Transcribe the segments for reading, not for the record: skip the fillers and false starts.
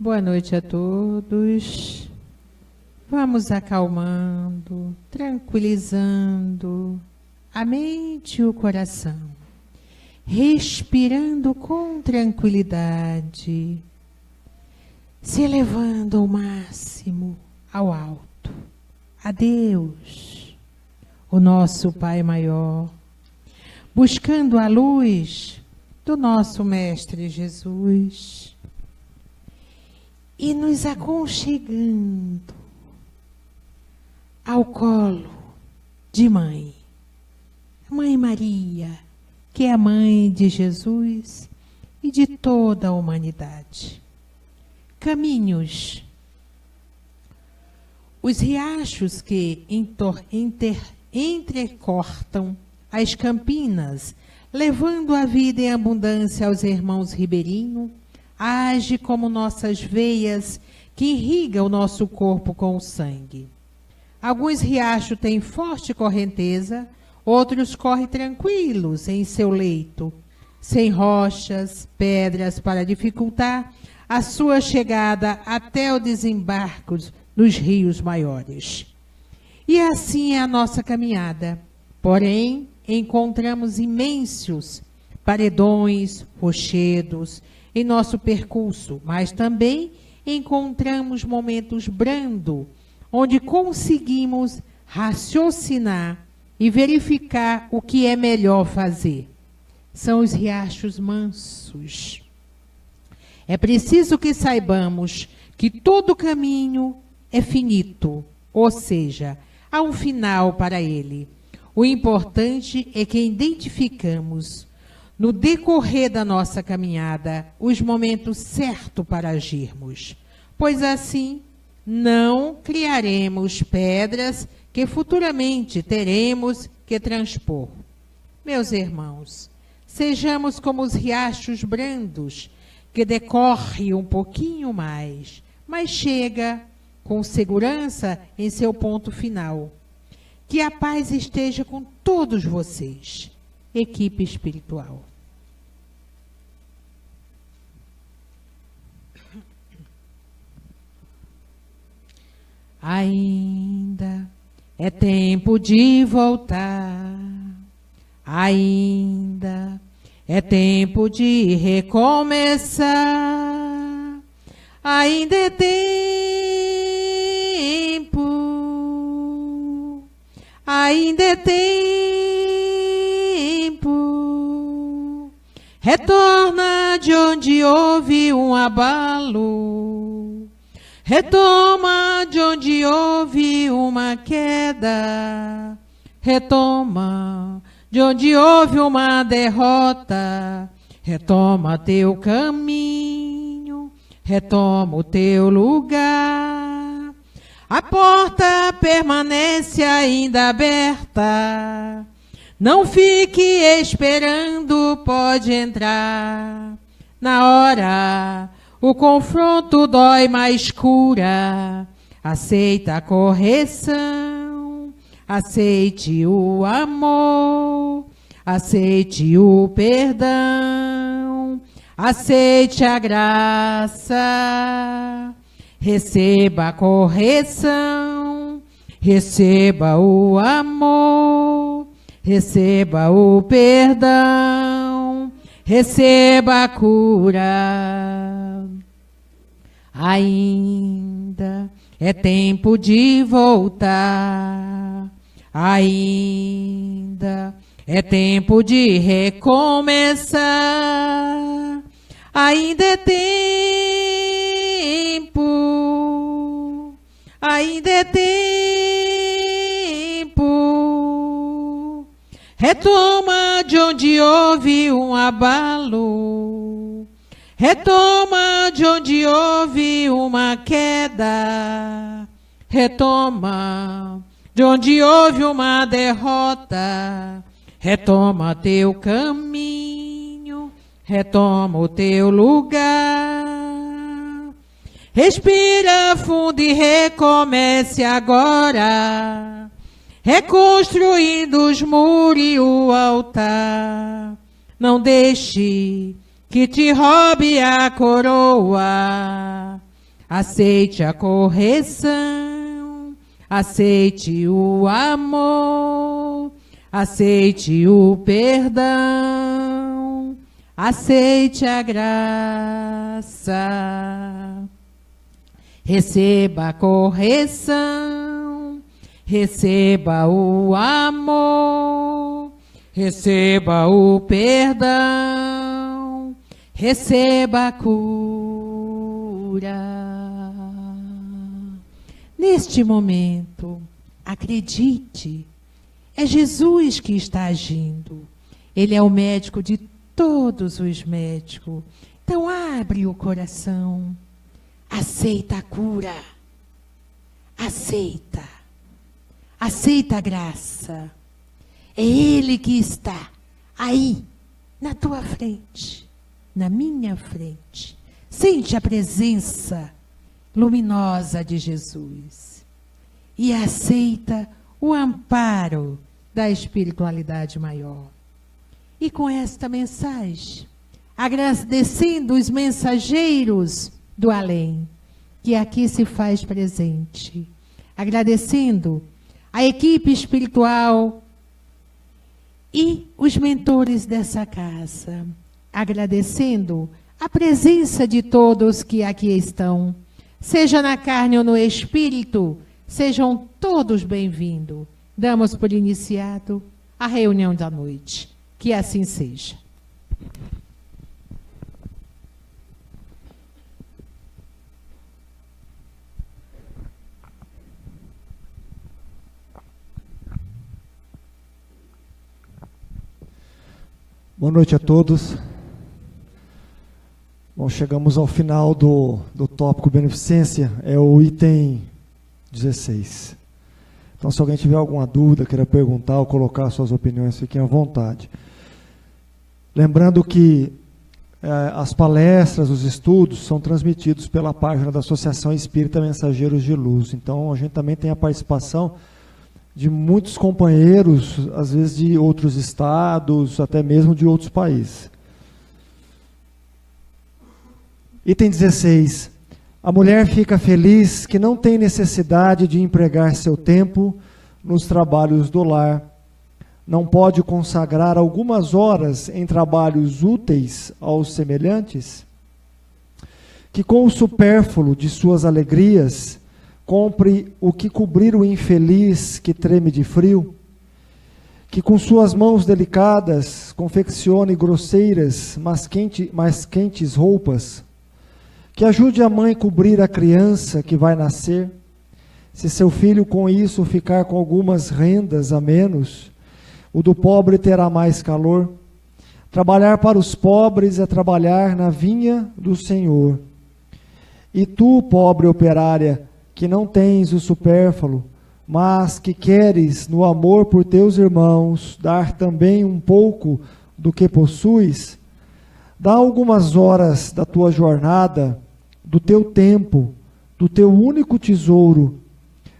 Boa noite a todos. Vamos acalmando, tranquilizando a mente e o coração, respirando com tranquilidade, se elevando ao máximo, ao alto, a Deus, o nosso Pai maior, buscando a luz do nosso Mestre Jesus e nos aconchegando ao colo de Mãe Maria, que é a mãe de Jesus e de toda a humanidade. Caminhos. Os riachos que entrecortam as campinas, levando a vida em abundância aos irmãos ribeirinhos, age como nossas veias que irrigam o nosso corpo com o sangue. Alguns riachos têm forte correnteza, outros correm tranquilos em seu leito, sem rochas, pedras para dificultar a sua chegada até o desembarque nos rios maiores. E assim é a nossa caminhada. Porém, encontramos imensos paredões, rochedos em nosso percurso, mas também encontramos momentos brandos, onde conseguimos raciocinar e verificar o que é melhor fazer. São os riachos mansos. É preciso que saibamos que todo caminho é finito, ou seja, há um final para ele. O importante é que identificamos, no decorrer da nossa caminhada, os momentos certos para agirmos, pois assim não criaremos pedras que futuramente teremos que transpor. Meus irmãos, sejamos como os riachos brandos, que decorre um pouquinho mais, mas chega com segurança em seu ponto final. Que a paz esteja com todos vocês, equipe espiritual. Ainda é tempo de voltar, ainda é tempo de recomeçar, ainda é tempo, ainda é tempo. Retorna de onde houve um abalo, retoma de onde houve uma queda, retoma de onde houve uma derrota, retoma teu caminho, retoma o teu lugar. A porta permanece ainda aberta, não fique esperando, pode entrar. Na hora o confronto dói, mais cura. Aceita a correção, aceite o amor, aceite o perdão, aceite a graça. Receba a correção, receba o amor, receba o perdão, receba a cura. Ainda é tempo de voltar, ainda é tempo de recomeçar, ainda é tempo, ainda é tempo. Retoma de onde houve um abalo, retoma de onde houve uma queda, retoma de onde houve uma derrota, retoma teu caminho, retoma o teu lugar. Respira fundo e recomece agora, reconstruindo os muros e o altar. Não deixe que te roube a coroa, aceite a correção, aceite o amor, aceite o perdão, aceite a graça. Receba a correção, receba o amor, receba o perdão, receba a cura. Neste momento, acredite, é Jesus que está agindo. Ele é o médico de todos os médicos. Então abre o coração, aceita a cura, aceita a graça. É Ele que está aí, na tua frente, na minha frente. Sente a presença luminosa de Jesus e aceita o amparo da espiritualidade maior. E com esta mensagem, agradecendo os mensageiros do além, que aqui se faz presente, agradecendo a equipe espiritual e os mentores dessa casa, agradecendo a presença de todos que aqui estão, seja na carne ou no espírito, sejam todos bem-vindos. Damos por iniciado a reunião da noite. Que assim seja. Boa noite a todos. Bom, chegamos ao final do tópico beneficência, é o item 16. Então, se alguém tiver alguma dúvida, queira perguntar ou colocar suas opiniões, fiquem à vontade. Lembrando que as palestras, os estudos, são transmitidos pela página da Associação Espírita Mensageiros de Luz. Então, a gente também tem a participação de muitos companheiros, às vezes de outros estados, até mesmo de outros países. Item 16. A mulher fica feliz que não tem necessidade de empregar seu tempo nos trabalhos do lar. Não pode consagrar algumas horas em trabalhos úteis aos semelhantes? Que com o supérfluo de suas alegrias compre o que cobrir o infeliz que treme de frio? Que com suas mãos delicadas confeccione grosseiras, mas quentes roupas? Que ajude a mãe a cobrir a criança que vai nascer? Se seu filho com isso ficar com algumas rendas a menos, o do pobre terá mais calor. Trabalhar para os pobres é trabalhar na vinha do Senhor. E tu, pobre operária, que não tens o supérfluo, mas que queres, no amor por teus irmãos, dar também um pouco do que possuis, dá algumas horas da tua jornada, do teu tempo, do teu único tesouro.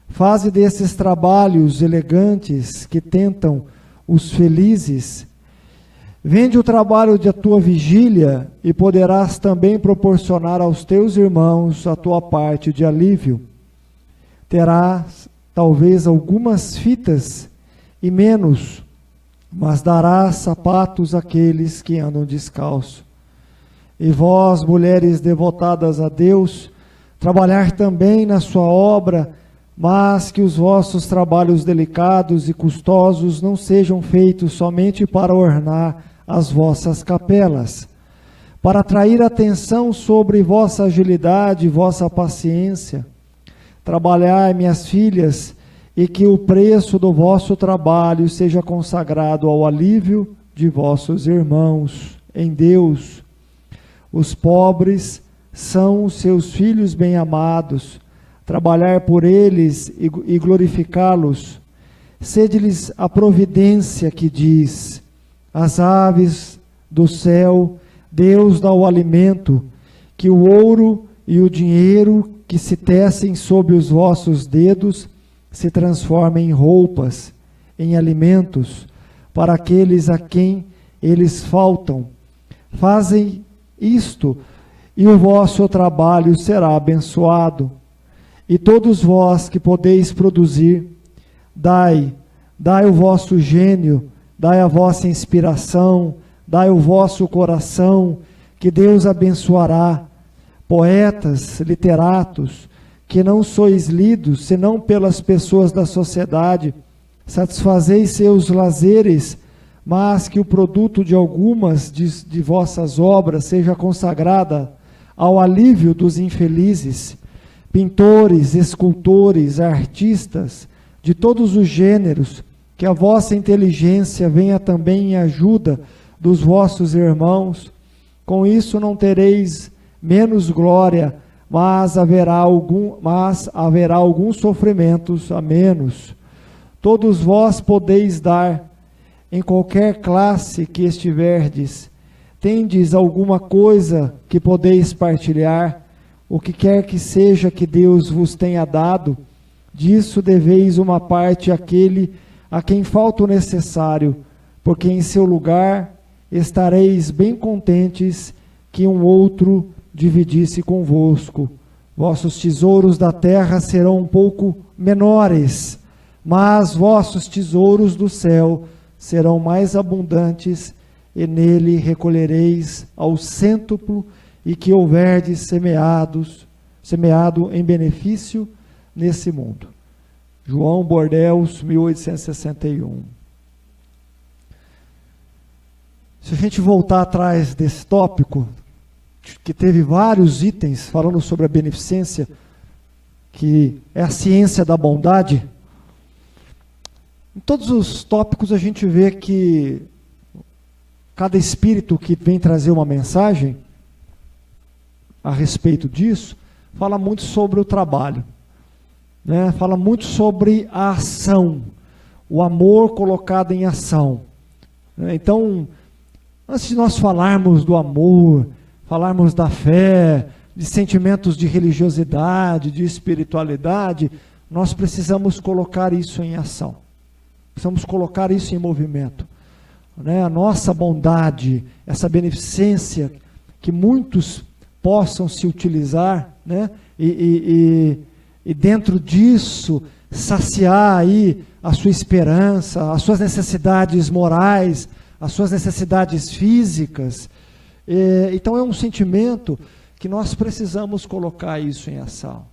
Faze desses trabalhos elegantes que tentam os felizes. Vende o trabalho da tua vigília e poderás também proporcionar aos teus irmãos a tua parte de alívio. Terás talvez algumas fitas e menos, mas darás sapatos àqueles que andam descalço. E vós, mulheres devotadas a Deus, trabalhar também na sua obra, mas que os vossos trabalhos delicados e custosos não sejam feitos somente para ornar as vossas capelas, para atrair atenção sobre vossa agilidade e vossa paciência. Trabalhai, minhas filhas, e que o preço do vosso trabalho seja consagrado ao alívio de vossos irmãos em Deus. Os pobres são os seus filhos bem-amados. Trabalhar por eles e glorificá-los. Sede-lhes a providência que diz: as aves do céu, Deus dá o alimento, que o ouro e o dinheiro que se tecem sob os vossos dedos se transformem em roupas, em alimentos, para aqueles a quem eles faltam. Fazem isto e o vosso trabalho será abençoado. E todos vós que podeis produzir, dai o vosso gênio, dai a vossa inspiração, dai o vosso coração, que Deus abençoará. Poetas, literatos, que não sois lidos, senão pelas pessoas da sociedade, satisfazeis seus lazeres, mas que o produto de algumas de vossas obras seja consagrada ao alívio dos infelizes. Pintores, escultores, artistas, de todos os gêneros, que a vossa inteligência venha também em ajuda dos vossos irmãos. Com isso não tereis menos glória, mas haverá alguns sofrimentos a menos. Todos vós podeis dar, em qualquer classe que estiverdes. Tendes alguma coisa que podeis partilhar, o que quer que seja que Deus vos tenha dado, disso deveis uma parte àquele a quem falta o necessário, porque em seu lugar estareis bem contentes que um outro dividisse convosco. Vossos tesouros da terra serão um pouco menores, mas vossos tesouros do céu serão mais abundantes, e nele recolhereis ao cêntuplo, e que houverdes semeado em benefício nesse mundo. João Bordeus, 1861. Se a gente voltar atrás desse tópico, que teve vários itens falando sobre a beneficência, que é a ciência da bondade, em todos os tópicos a gente vê que cada espírito que vem trazer uma mensagem a respeito disso, fala muito sobre o trabalho, né? Fala muito sobre a ação, o amor colocado em ação. Então, antes de nós falarmos do amor, falarmos da fé, de sentimentos de religiosidade, de espiritualidade, nós precisamos colocar isso em ação. Precisamos colocar isso em movimento. Né? A nossa bondade, essa beneficência, que muitos possam se utilizar, né? E dentro disso saciar aí a sua esperança, as suas necessidades morais, as suas necessidades físicas. Então é um sentimento que nós precisamos colocar isso em ação.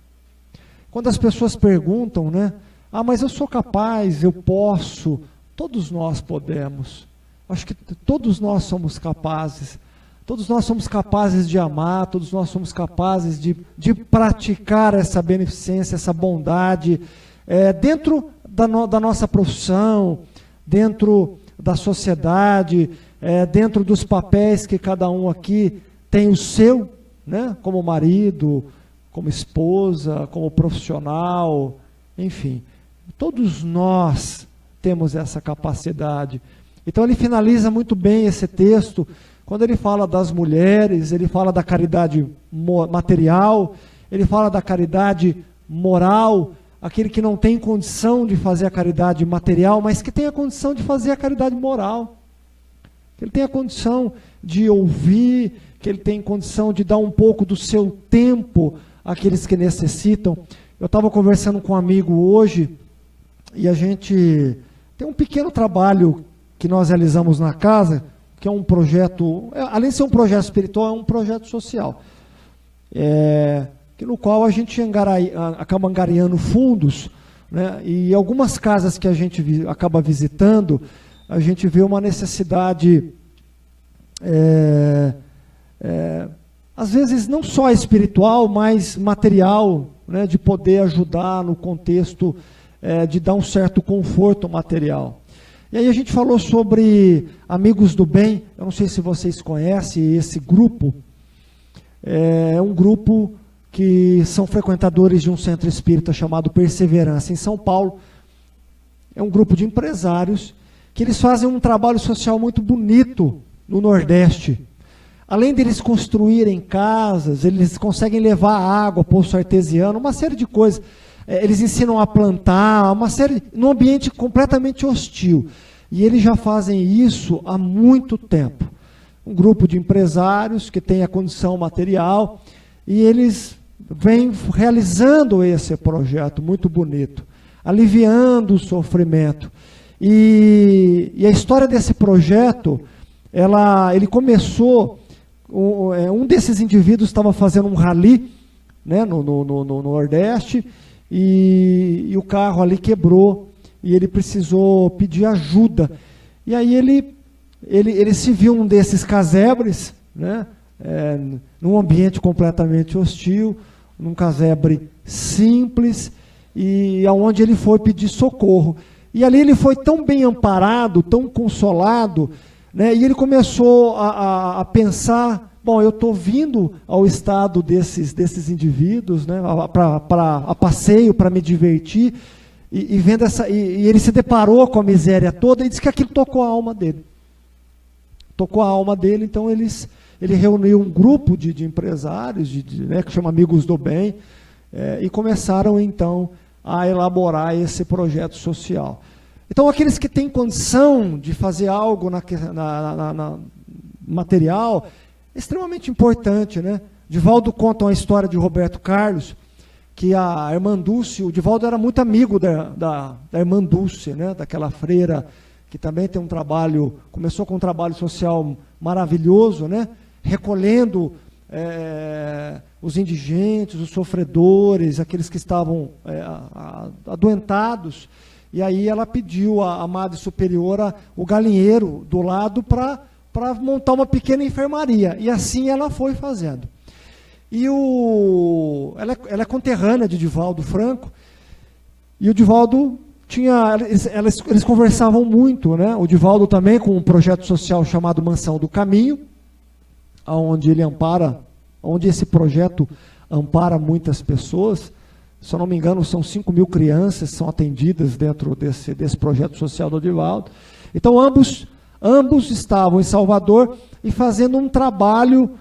Quando as pessoas perguntam, né? Ah, mas eu sou capaz, eu posso. Todos nós podemos. Acho que todos nós somos capazes. Todos nós somos capazes de amar, todos nós somos capazes de praticar essa beneficência, essa bondade, dentro da nossa profissão, dentro da sociedade, dentro dos papéis que cada um aqui tem o seu, né? Como marido, como esposa, como profissional, enfim. Todos nós temos essa capacidade. Então ele finaliza muito bem esse texto. Quando ele fala das mulheres, ele fala da caridade material, ele fala da caridade moral, aquele que não tem condição de fazer a caridade material, mas que tem a condição de fazer a caridade moral. Que ele tem a condição de ouvir, que ele tem condição de dar um pouco do seu tempo àqueles que necessitam. Eu estava conversando com um amigo hoje, e a gente tem um pequeno trabalho que nós realizamos na casa, que é um projeto, além de ser um projeto espiritual, é um projeto social, no qual a gente acaba angariando fundos, né? E algumas casas que a gente acaba visitando, a gente vê uma necessidade, às vezes não só espiritual, mas material, né? De poder ajudar no contexto de dar um certo conforto material. E aí a gente falou sobre Amigos do Bem. Eu não sei se vocês conhecem esse grupo. É um grupo que são frequentadores de um centro espírita chamado Perseverança, em São Paulo. É um grupo de empresários que eles fazem um trabalho social muito bonito no Nordeste. Além de eles construírem casas, eles conseguem levar água, poço artesiano, uma série de coisas. Eles ensinam a plantar, uma série, num ambiente completamente hostil. E eles já fazem isso há muito tempo. um grupo de empresários que tem a condição material, e eles vêm realizando esse projeto muito bonito, aliviando o sofrimento. E a história desse projeto, ele começou, um desses indivíduos estava fazendo um rally, né, no Nordeste, e o carro ali quebrou, e ele precisou pedir ajuda. E aí ele se viu num desses casebres, né, num ambiente completamente hostil, num casebre simples, e aonde ele foi pedir socorro. E ali ele foi tão bem amparado, tão consolado, né, e ele começou a pensar, bom, eu estou vindo ao estado desses indivíduos, né, a passeio, para me divertir, e vendo e ele se deparou com a miséria toda, e disse que aquilo tocou a alma dele. Tocou a alma dele, então ele reuniu um grupo de empresários, né, que chama Amigos do Bem, e começaram então a elaborar esse projeto social. Então, aqueles que têm condição de fazer algo na material, é extremamente importante, né? Divaldo conta uma história de Roberto Carlos, que a irmã Dulce, o Divaldo era muito amigo da irmã Dulce, né? Daquela freira que também tem um trabalho, começou com um trabalho social maravilhoso, né? Recolhendo os indigentes, os sofredores, aqueles que estavam adoentados. E aí ela pediu à Madre Superiora o galinheiro do lado para montar uma pequena enfermaria. E assim ela foi fazendo. E ela é conterrânea de Divaldo Franco, e o Divaldo eles conversavam muito, né? O Divaldo também com um projeto social chamado Mansão do Caminho, onde esse projeto ampara muitas pessoas. Se eu não me engano, são 5.000 crianças que são atendidas dentro desse projeto social do Divaldo. Então, ambos estavam em Salvador e fazendo um trabalho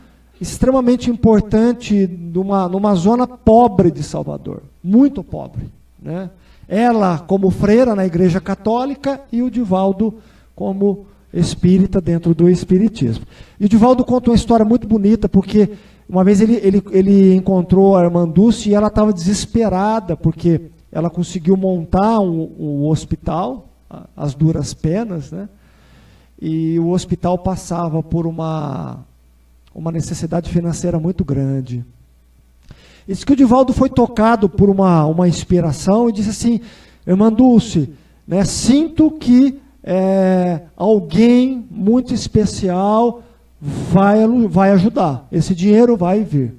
extremamente importante numa zona pobre de Salvador, muito pobre, né? Ela como freira na Igreja Católica e o Divaldo como espírita dentro do espiritismo. E o Divaldo conta uma história muito bonita, porque uma vez ele encontrou a irmã Dulce e ela estava desesperada, porque ela conseguiu montar um hospital, às duras penas, né? E o hospital passava por uma necessidade financeira muito grande. Diz que o Divaldo foi tocado por uma inspiração e disse assim: irmã Dulce, né, sinto que alguém muito especial vai ajudar, esse dinheiro vai vir.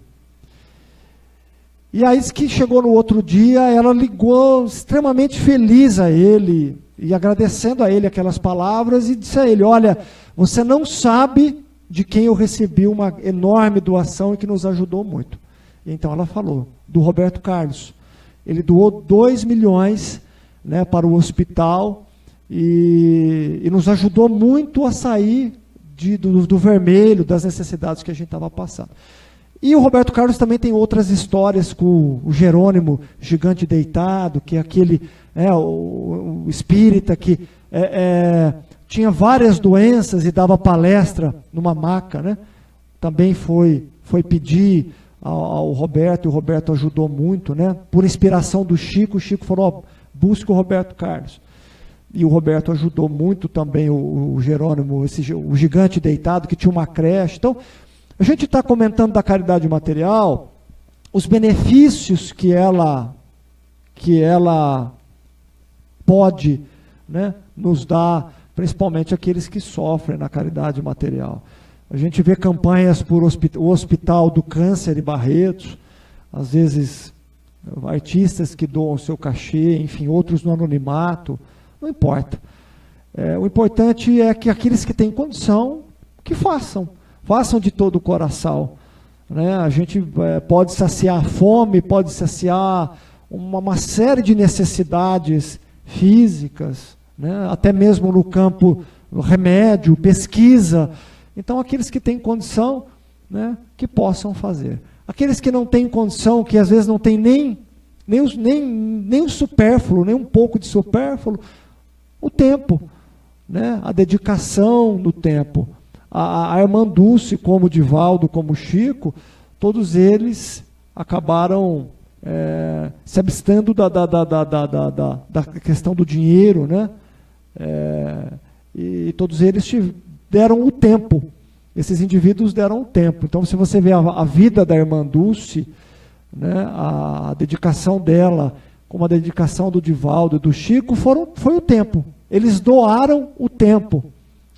E aí que chegou no outro dia, ela ligou extremamente feliz a ele, e agradecendo a ele aquelas palavras, e disse a ele: olha, você não sabe de quem eu recebi uma enorme doação e que nos ajudou muito. Então ela falou do Roberto Carlos. Ele doou 2 milhões, né, para o hospital, e nos ajudou muito a sair do vermelho, das necessidades que a gente estava passando. E o Roberto Carlos também tem outras histórias com o Jerônimo, gigante deitado, que é aquele, o espírita que tinha várias doenças e dava palestra numa maca, né? Também foi pedir ao Roberto, e o Roberto ajudou muito, né? Por inspiração do Chico, o Chico falou: busque o Roberto Carlos. E o Roberto ajudou muito também o Jerônimo, o gigante deitado, que tinha uma creche. Então, a gente está comentando da caridade material, os benefícios que ela pode, né, nos dar, principalmente aqueles que sofrem na caridade material. A gente vê campanhas por o Hospital do Câncer em Barretos, às vezes artistas que doam seu cachê, enfim, outros no anonimato, não importa. O importante é que aqueles que têm condição, que façam de todo o coração, né? A gente pode saciar a fome, pode saciar uma série de necessidades físicas, né? Até mesmo no campo do remédio, pesquisa. Então, aqueles que têm condição, né, que possam fazer. Aqueles que não têm condição, que às vezes não têm nem o supérfluo, nem um pouco de supérfluo, o tempo, né, a dedicação do tempo, a irmã Dulce, como o Divaldo, como o Chico, todos eles acabaram se abstendo da questão do dinheiro, né? E todos eles deram o tempo. Esses indivíduos deram o tempo. Então, se você vê a vida da irmã Dulce, né, a dedicação dela, como a dedicação do Divaldo e do Chico, foi o tempo. Eles doaram o tempo,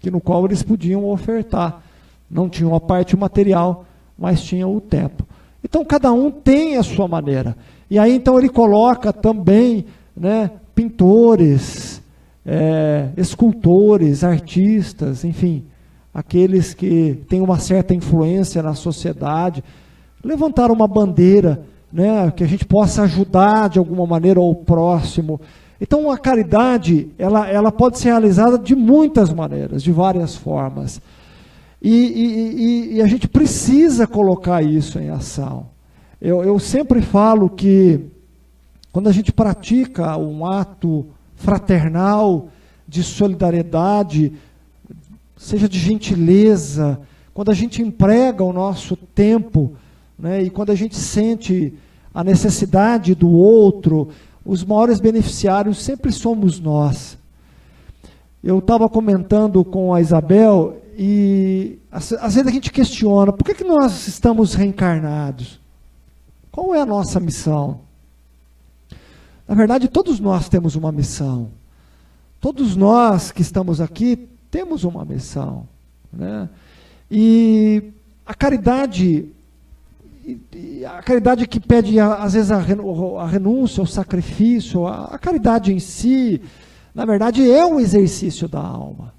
no qual eles podiam ofertar. Não tinham a parte material, mas tinham o tempo. Então, cada um tem a sua maneira. E aí, então, ele coloca também, né, pintores, escultores, artistas, enfim, aqueles que têm uma certa influência na sociedade, levantar uma bandeira, né, que a gente possa ajudar de alguma maneira o próximo. Então, a caridade, ela pode ser realizada de muitas maneiras, de várias formas. E a gente precisa colocar isso em ação. Eu sempre falo que, quando a gente pratica um ato fraternal, de solidariedade, seja de gentileza, quando a gente emprega o nosso tempo, né, e quando a gente sente a necessidade do outro, os maiores beneficiários sempre somos nós. Eu estava comentando com a Isabel, e às vezes a gente questiona, por que nós estamos reencarnados? Qual é a nossa missão? Na verdade, todos nós temos uma missão. Todos nós que estamos aqui temos uma missão, né? E a caridade que pede, às vezes, a renúncia, o sacrifício, a caridade em si, na verdade, é um exercício da alma.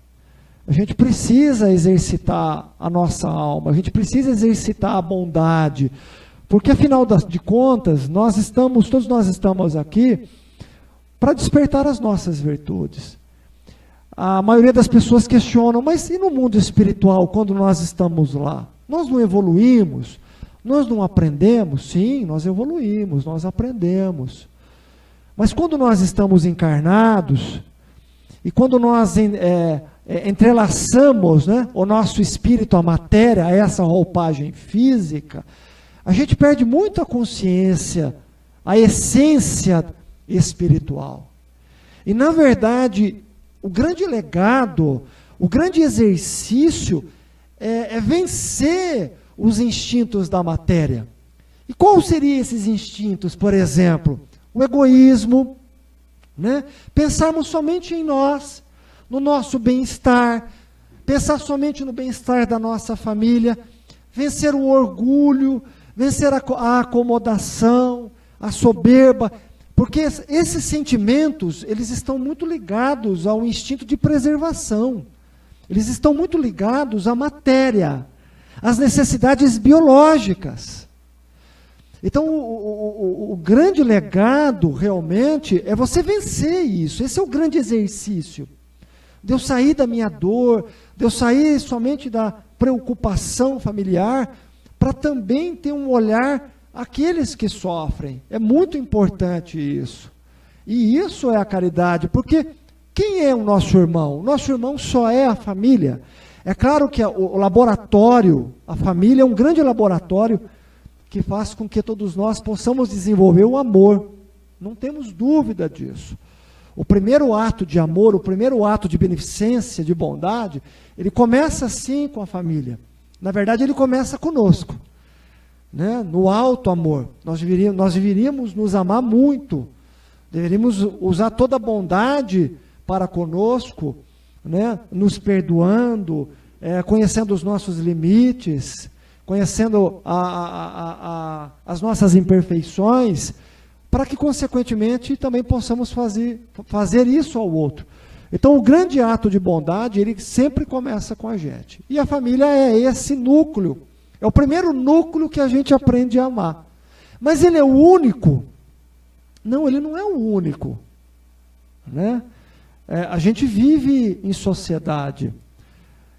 A gente precisa exercitar a nossa alma, a gente precisa exercitar a bondade, porque, afinal de contas, todos nós estamos aqui para despertar as nossas virtudes. A maioria das pessoas questionam, mas e no mundo espiritual, quando nós estamos lá? Nós não evoluímos? Nós não aprendemos? Sim, nós evoluímos, nós aprendemos. Mas quando nós estamos encarnados, e quando nós entrelaçamos, né, o nosso espírito, a matéria, a essa roupagem física, a gente perde muito a consciência, a essência espiritual. E, na verdade, o grande legado, o grande exercício é vencer os instintos da matéria. E quais seriam esses instintos? Por exemplo, o egoísmo, né? Pensarmos somente em nós, no nosso bem-estar, pensar somente no bem-estar da nossa família, vencer o orgulho, vencer a acomodação, a soberba, porque esses sentimentos, eles estão muito ligados ao instinto de preservação. Eles estão muito ligados à matéria, às necessidades biológicas. Então, o grande legado, realmente, é você vencer isso. Esse é o grande exercício. De eu sair da minha dor, de eu sair somente da preocupação familiar, para também ter um olhar àqueles que sofrem. É muito importante isso. E isso é a caridade, porque quem é o nosso irmão? O nosso irmão só é a família. É claro que o laboratório, a família é um grande laboratório que faz com que todos nós possamos desenvolver o amor. Não temos dúvida disso. O primeiro ato de amor, o primeiro ato de beneficência, de bondade, ele começa sim com a família. Na verdade, ele começa conosco, né? No alto amor. Nós deveríamos nos amar muito, deveríamos usar toda a bondade para conosco, né? Nos perdoando, conhecendo os nossos limites, conhecendo as nossas imperfeições, para que, consequentemente, também possamos fazer isso ao outro. Então, o grande ato de bondade, ele sempre começa com a gente. E a família é esse núcleo. É o primeiro núcleo que a gente aprende a amar. Mas ele é o único? Não, ele não é o único, né? A gente vive em sociedade.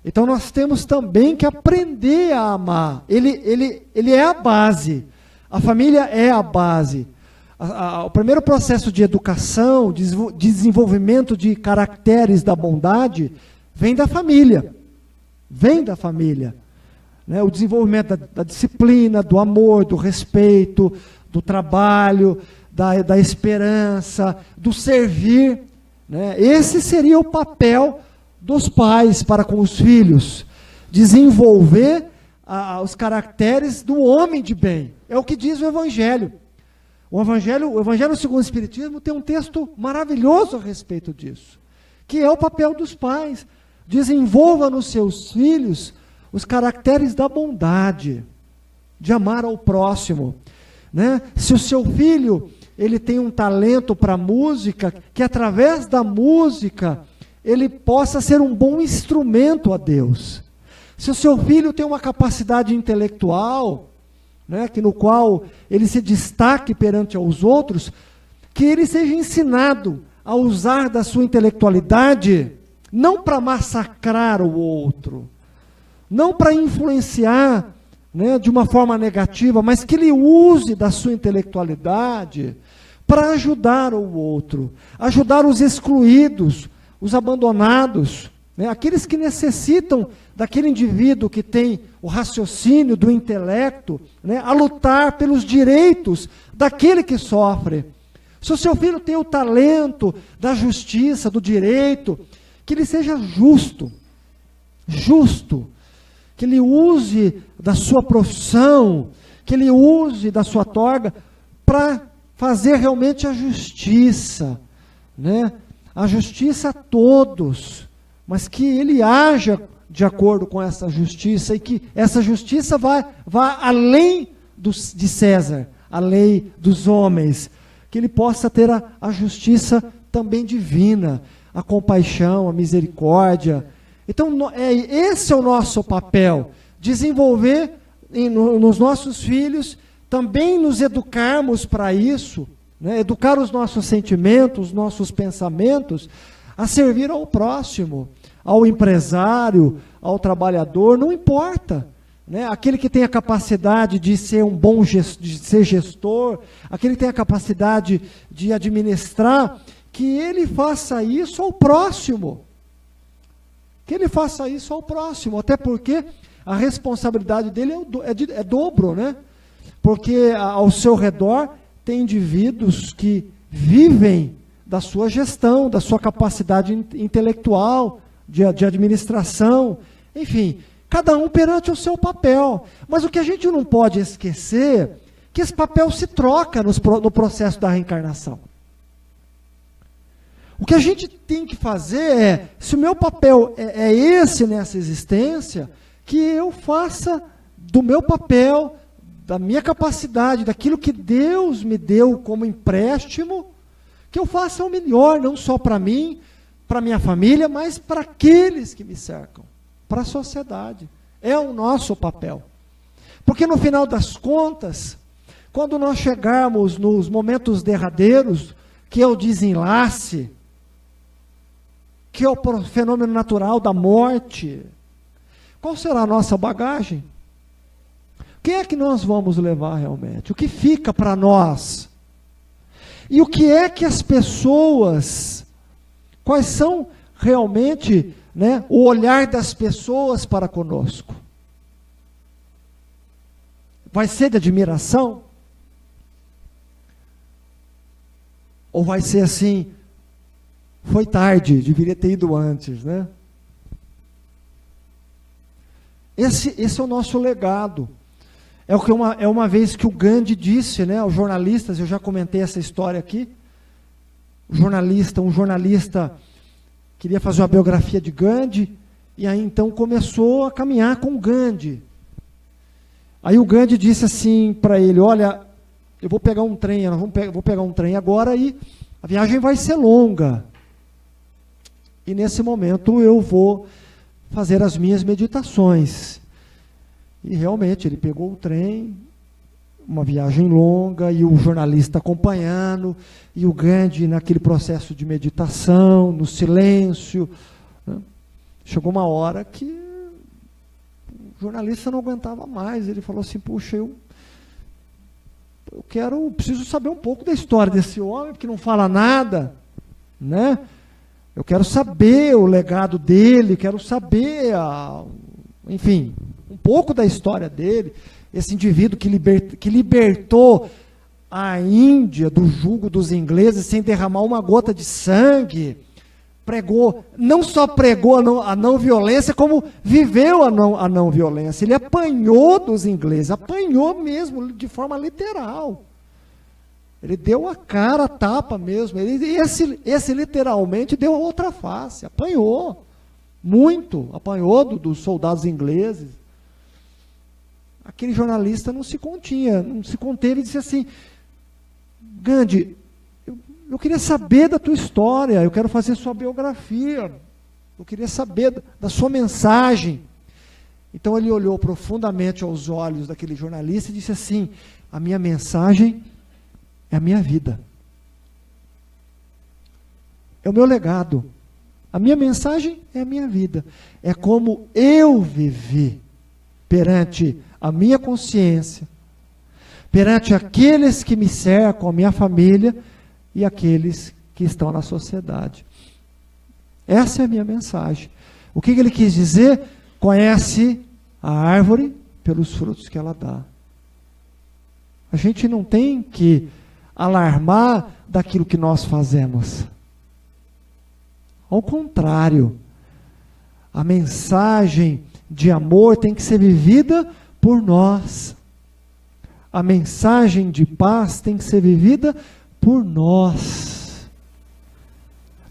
Então, nós temos também que aprender a amar. Ele é a base. A família é a base. O primeiro processo de educação, desenvolvimento de caracteres da bondade, vem da família. vem da família. Né? O desenvolvimento da disciplina, do amor, do respeito, do trabalho, da esperança, do servir. Né? Esse seria o papel dos pais para com os filhos. Desenvolver os caracteres do homem de bem. É o que diz o Evangelho. O Evangelho segundo o Espiritismo tem um texto maravilhoso a respeito disso, que é o papel dos pais. Desenvolva nos seus filhos os caracteres da bondade, de amar ao próximo. Né? Se o seu filho ele tem um talento para música, que através da música ele possa ser um bom instrumento a Deus. Se o seu filho tem uma capacidade intelectual, né, no qual ele se destaque perante aos outros, que ele seja ensinado a usar da sua intelectualidade, não para massacrar o outro, não para influenciar, né, de uma forma negativa, mas que ele use da sua intelectualidade para ajudar o outro, ajudar os excluídos, os abandonados, né, aqueles que necessitam daquele indivíduo que tem o raciocínio do intelecto, né, a lutar pelos direitos daquele que sofre. Se o seu filho tem o talento da justiça, do direito, que ele seja justo, que ele use da sua profissão, que ele use da sua toga para fazer realmente a justiça, né? A justiça a todos, mas que ele haja de acordo com essa justiça, e que essa justiça vá além de César, a lei dos homens, que ele possa ter a justiça também divina, a compaixão, a misericórdia. Então, esse é o nosso papel, desenvolver nos nossos filhos, também nos educarmos para isso, né? Educar os nossos sentimentos, os nossos pensamentos, a servir ao próximo, ao empresário, ao trabalhador, não importa. Né? Aquele que tem a capacidade de ser um bom de ser gestor, aquele que tem a capacidade de administrar, que ele faça isso ao próximo. Que ele faça isso ao próximo, até porque a responsabilidade dele é dobro, né? Porque ao seu redor tem indivíduos que vivem da sua gestão, da sua capacidade intelectual, de administração, enfim, cada um perante o seu papel. Mas o que a gente não pode esquecer, que esse papel se troca no processo da reencarnação. O que a gente tem que fazer se o meu papel é esse nessa existência, que eu faça do meu papel, da minha capacidade, daquilo que Deus me deu como empréstimo, que eu faça o melhor, não só para mim, para minha família, mas para aqueles que me cercam, para a sociedade. É o nosso papel. Porque no final das contas, quando nós chegarmos nos momentos derradeiros, que é o desenlace, que é o fenômeno natural da morte, qual será a nossa bagagem? Quem é que nós vamos levar realmente? O que fica para nós? E o que é que as pessoas, quais são realmente, né, o olhar das pessoas para conosco? Vai ser de admiração? Ou vai ser assim, foi tarde, deveria ter ido antes, né? Esse é o nosso legado. É uma vez que o Gandhi disse, né, aos jornalistas, eu já comentei essa história aqui, um jornalista queria fazer uma biografia de Gandhi, e aí então começou a caminhar com Gandhi. Aí o Gandhi disse assim para ele, olha, eu vou pegar um trem, vou pegar um trem agora e a viagem vai ser longa. E nesse momento eu vou fazer as minhas meditações. E realmente ele pegou o trem, uma viagem longa, e o jornalista acompanhando, e o Gandhi naquele processo de meditação, no silêncio. Né? Chegou uma hora que o jornalista não aguentava mais, ele falou assim, puxa, eu preciso saber um pouco da história desse homem, porque não fala nada, né? Eu quero saber o legado dele, quero saber enfim, um pouco da história dele, esse indivíduo que libertou a Índia do jugo dos ingleses sem derramar uma gota de sangue, pregou, não só pregou a não violência, como viveu a não violência. Ele apanhou dos ingleses, apanhou mesmo, de forma literal. Ele deu a cara, a tapa mesmo. Esse literalmente deu a outra face, apanhou muito, apanhou dos soldados ingleses. Aquele jornalista não se conteve e disse assim: Gandhi, eu queria saber da tua história, eu quero fazer sua biografia, eu queria saber da sua mensagem. Então ele olhou profundamente aos olhos daquele jornalista e disse assim: a minha mensagem é a minha vida, é o meu legado, a minha mensagem é a minha vida, é como eu vivi perante a minha consciência, perante aqueles que me cercam, a minha família e aqueles que estão na sociedade. Essa é a minha mensagem. O que ele quis dizer? Conhece a árvore pelos frutos que ela dá. A gente não tem que alarmar daquilo que nós fazemos. Ao contrário, a mensagem de amor tem que ser vivida por nós. A mensagem de paz tem que ser vivida por nós.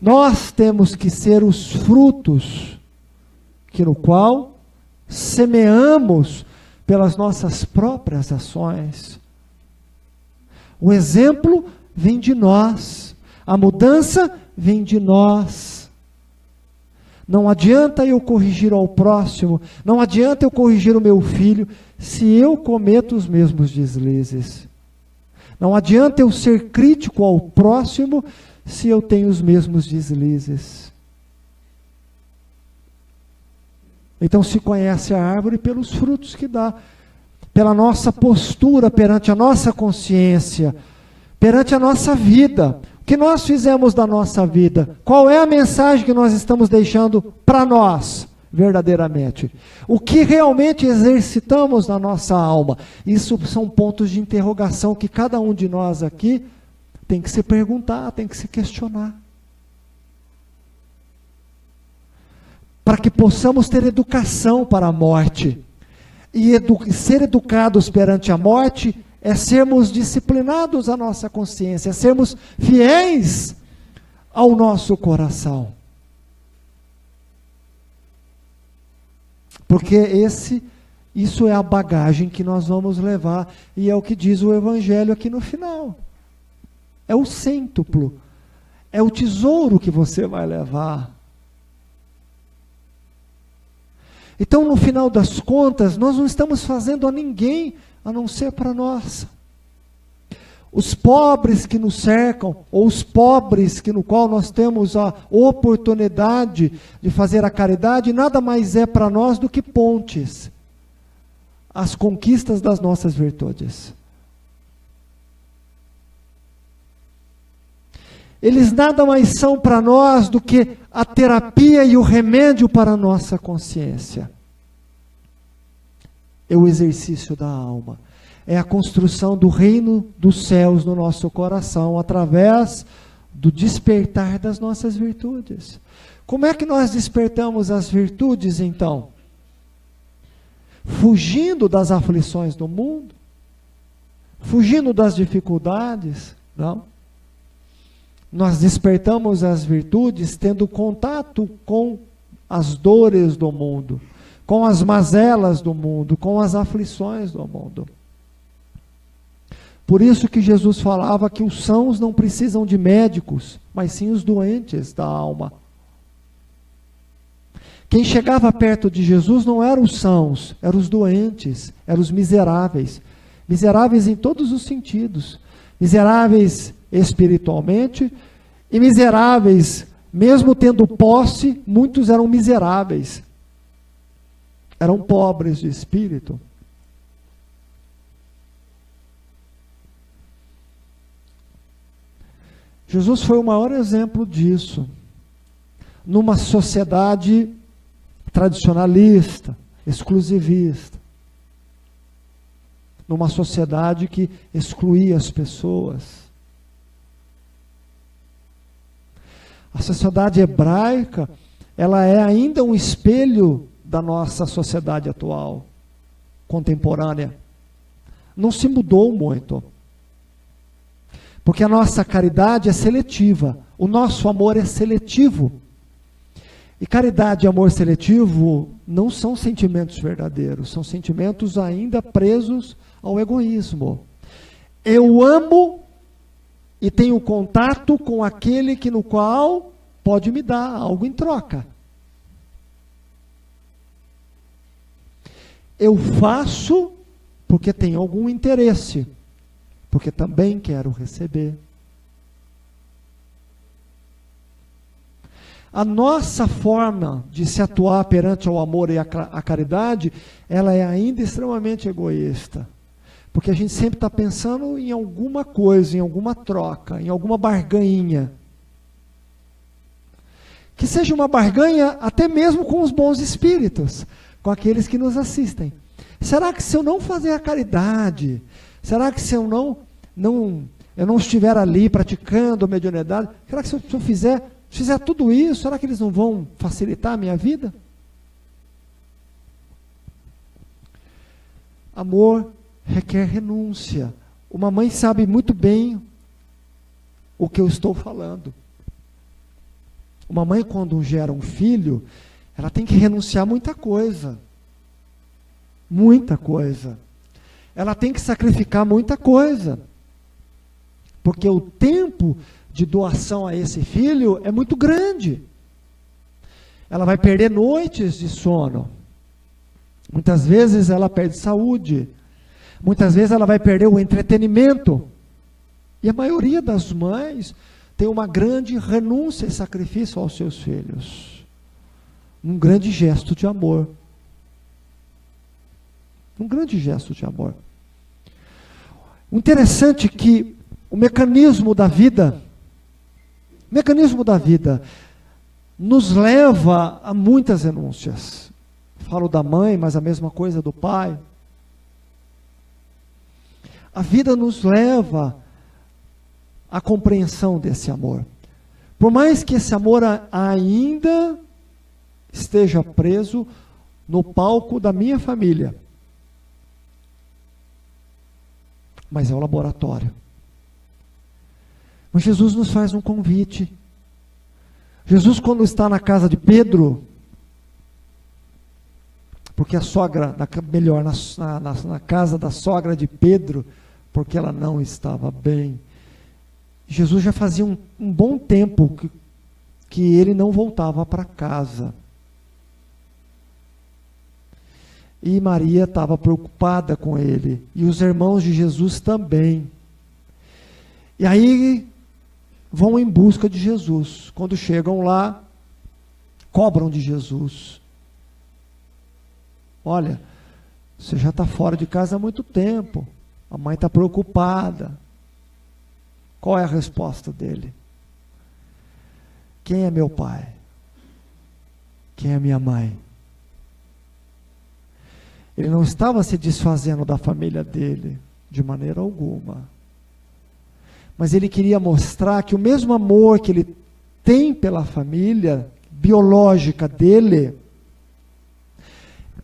Nós temos que ser os frutos que no qual semeamos pelas nossas próprias ações. O exemplo vem de nós, a mudança vem de nós. Não adianta eu corrigir ao próximo, não adianta eu corrigir o meu filho, se eu cometo os mesmos deslizes. Não adianta eu ser crítico ao próximo, se eu tenho os mesmos deslizes. Então se conhece a árvore pelos frutos que dá, pela nossa postura perante a nossa consciência, perante a nossa vida. O que nós fizemos da nossa vida? Qual é a mensagem que nós estamos deixando para nós, verdadeiramente? O que realmente exercitamos na nossa alma? Isso são pontos de interrogação que cada um de nós aqui tem que se perguntar, tem que se questionar. Para que possamos ter educação para a morte. E ser educados perante a morte é sermos disciplinados à nossa consciência, é sermos fiéis ao nosso coração. Porque isso é a bagagem que nós vamos levar, e é o que diz o Evangelho aqui no final. É o cêntuplo, é o tesouro que você vai levar. Então, no final das contas, nós não estamos fazendo a ninguém, a não ser para nós. Os pobres que nos cercam, ou os pobres no qual nós temos a oportunidade de fazer a caridade, nada mais é para nós do que pontes, as conquistas das nossas virtudes. Eles nada mais são para nós do que a terapia e o remédio para a nossa consciência. É o exercício da alma. É a construção do reino dos céus no nosso coração, através do despertar das nossas virtudes. Como é que nós despertamos as virtudes, então? Fugindo das aflições do mundo? Fugindo das dificuldades? Não. Nós despertamos as virtudes tendo contato com as dores do mundo, com as mazelas do mundo, com as aflições do mundo. Por isso que Jesus falava que os sãos não precisam de médicos, mas sim os doentes da alma. Quem chegava perto de Jesus não eram os sãos, eram os doentes, eram os miseráveis. Miseráveis em todos os sentidos. Miseráveis espiritualmente, e miseráveis, mesmo tendo posse, muitos eram miseráveis, eram pobres de espírito. Jesus foi o maior exemplo disso, numa sociedade tradicionalista, exclusivista, numa sociedade que excluía as pessoas. A sociedade hebraica, ela é ainda um espelho da nossa sociedade atual, contemporânea. Não se mudou muito. Porque a nossa caridade é seletiva, o nosso amor é seletivo. E caridade e amor seletivo não são sentimentos verdadeiros, são sentimentos ainda presos ao egoísmo. Eu amo e tenho contato com aquele que no qual pode me dar algo em troca. Eu faço porque tenho algum interesse, porque também quero receber. A nossa forma de se atuar perante o amor e a caridade, ela é ainda extremamente egoísta. Porque a gente sempre está pensando em alguma coisa, em alguma troca, em alguma barganha. Que seja uma barganha até mesmo com os bons espíritos, com aqueles que nos assistem. Será que se eu não fazer a caridade, será que se eu não estiver ali praticando a mediunidade, será que se eu fizer tudo isso, será que eles não vão facilitar a minha vida? Amor requer renúncia. Uma mãe sabe muito bem o que eu estou falando. Uma mãe, quando gera um filho, ela tem que renunciar a muita coisa. Muita coisa. Ela tem que sacrificar muita coisa. Porque o tempo de doação a esse filho é muito grande. Ela vai perder noites de sono. Muitas vezes ela perde saúde. Muitas vezes ela vai perder o entretenimento. E a maioria das mães tem uma grande renúncia e sacrifício aos seus filhos. Um grande gesto de amor. Um grande gesto de amor. O interessante é que o mecanismo da vida nos leva a muitas renúncias. Falo da mãe, mas a mesma coisa do pai. A vida nos leva à compreensão desse amor. Por mais que esse amor ainda esteja preso no palco da minha família, mas é o laboratório. Mas Jesus nos faz um convite. Jesus, quando está na casa de Pedro, porque a sogra, melhor, na casa da sogra de Pedro, porque ela não estava bem, Jesus já fazia um bom tempo que ele não voltava para casa. E Maria estava preocupada com ele, e os irmãos de Jesus também. E aí vão em busca de Jesus. Quando chegam lá, cobram de Jesus. Olha, você já está fora de casa há muito tempo. A mãe está preocupada. Qual é a resposta dele? Quem é meu pai? Quem é minha mãe? Ele não estava se desfazendo da família dele, de maneira alguma. Mas ele queria mostrar que o mesmo amor que ele tem pela família biológica dele,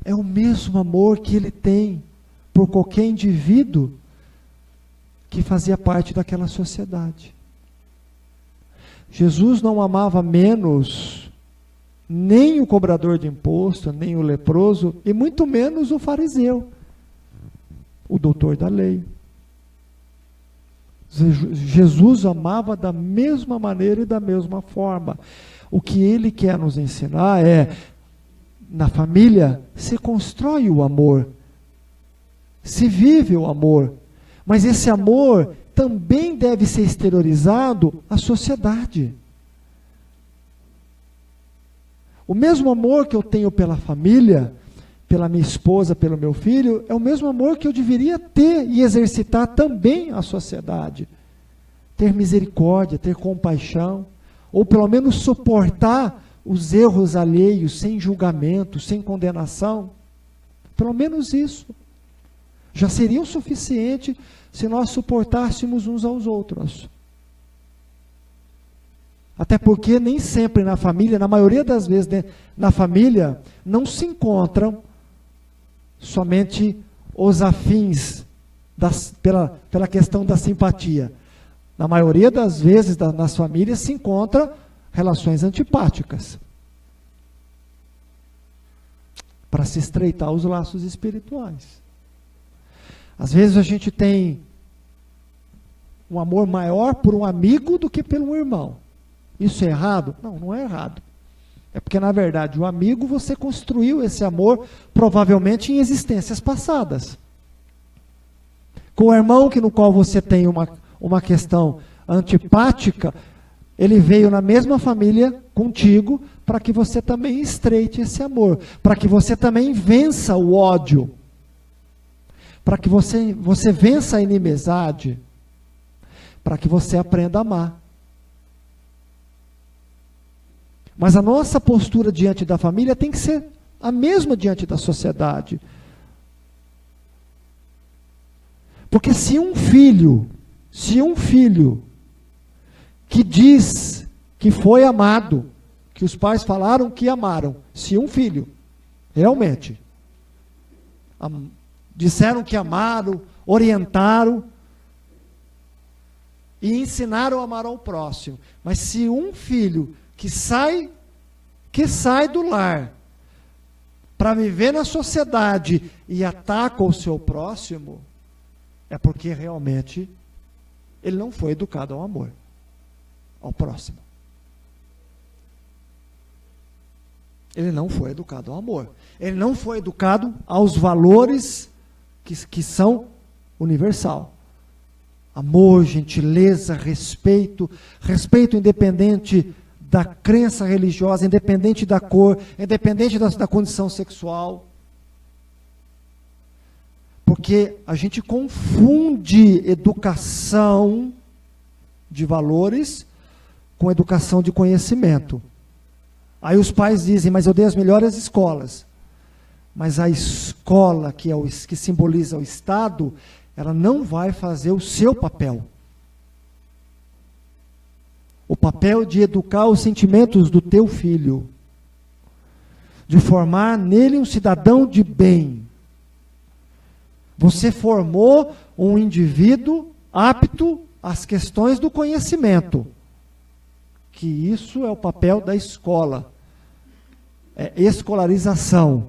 é o mesmo amor que ele tem por qualquer indivíduo que fazia parte daquela sociedade. Jesus não amava menos nem o cobrador de imposto, nem o leproso, e muito menos o fariseu, o doutor da lei. Jesus amava da mesma maneira e da mesma forma. O que ele quer nos ensinar é, na família, se constrói o amor, se vive o amor, mas esse amor também deve ser exteriorizado à sociedade. O mesmo amor que eu tenho pela família, pela minha esposa, pelo meu filho, é o mesmo amor que eu deveria ter e exercitar também à sociedade. Ter misericórdia, ter compaixão, ou pelo menos suportar os erros alheios, sem julgamento, sem condenação. Pelo menos isso. Já seria o suficiente se nós suportássemos uns aos outros. Até porque nem sempre na família, na maioria das vezes, né, na família, não se encontram somente os afins pela questão da simpatia. Na maioria das vezes nas famílias se encontram relações antipáticas para se estreitar os laços espirituais. Às vezes a gente tem um amor maior por um amigo do que pelo irmão. Isso é errado? Não, não é errado. É porque, na verdade, o amigo, você construiu esse amor provavelmente em existências passadas. Com o irmão no qual você tem uma questão antipática, ele veio na mesma família contigo para que você também estreite esse amor, para que você também vença o ódio, para que você vença a inimizade, para que você aprenda a amar. Mas a nossa postura diante da família tem que ser a mesma diante da sociedade. Porque se um filho que diz que foi amado, que os pais falaram que amaram, se um filho realmente disseram que amaram, orientaram e ensinaram a amar ao próximo, mas se um filho que sai do lar para viver na sociedade e ataca o seu próximo, é porque realmente ele não foi educado ao amor, ao próximo. Ele não foi educado ao amor. Ele não foi educado aos valores que são universal. Amor, gentileza, respeito independente da crença religiosa, independente da cor, independente da condição sexual. Porque a gente confunde educação de valores com educação de conhecimento. Aí os pais dizem, mas eu dei as melhores escolas. Mas a escola, que simboliza o Estado, ela não vai fazer o seu papel. O papel de educar os sentimentos do teu filho, de formar nele um cidadão de bem. Você formou um indivíduo apto às questões do conhecimento, que isso é o papel da escola, é escolarização,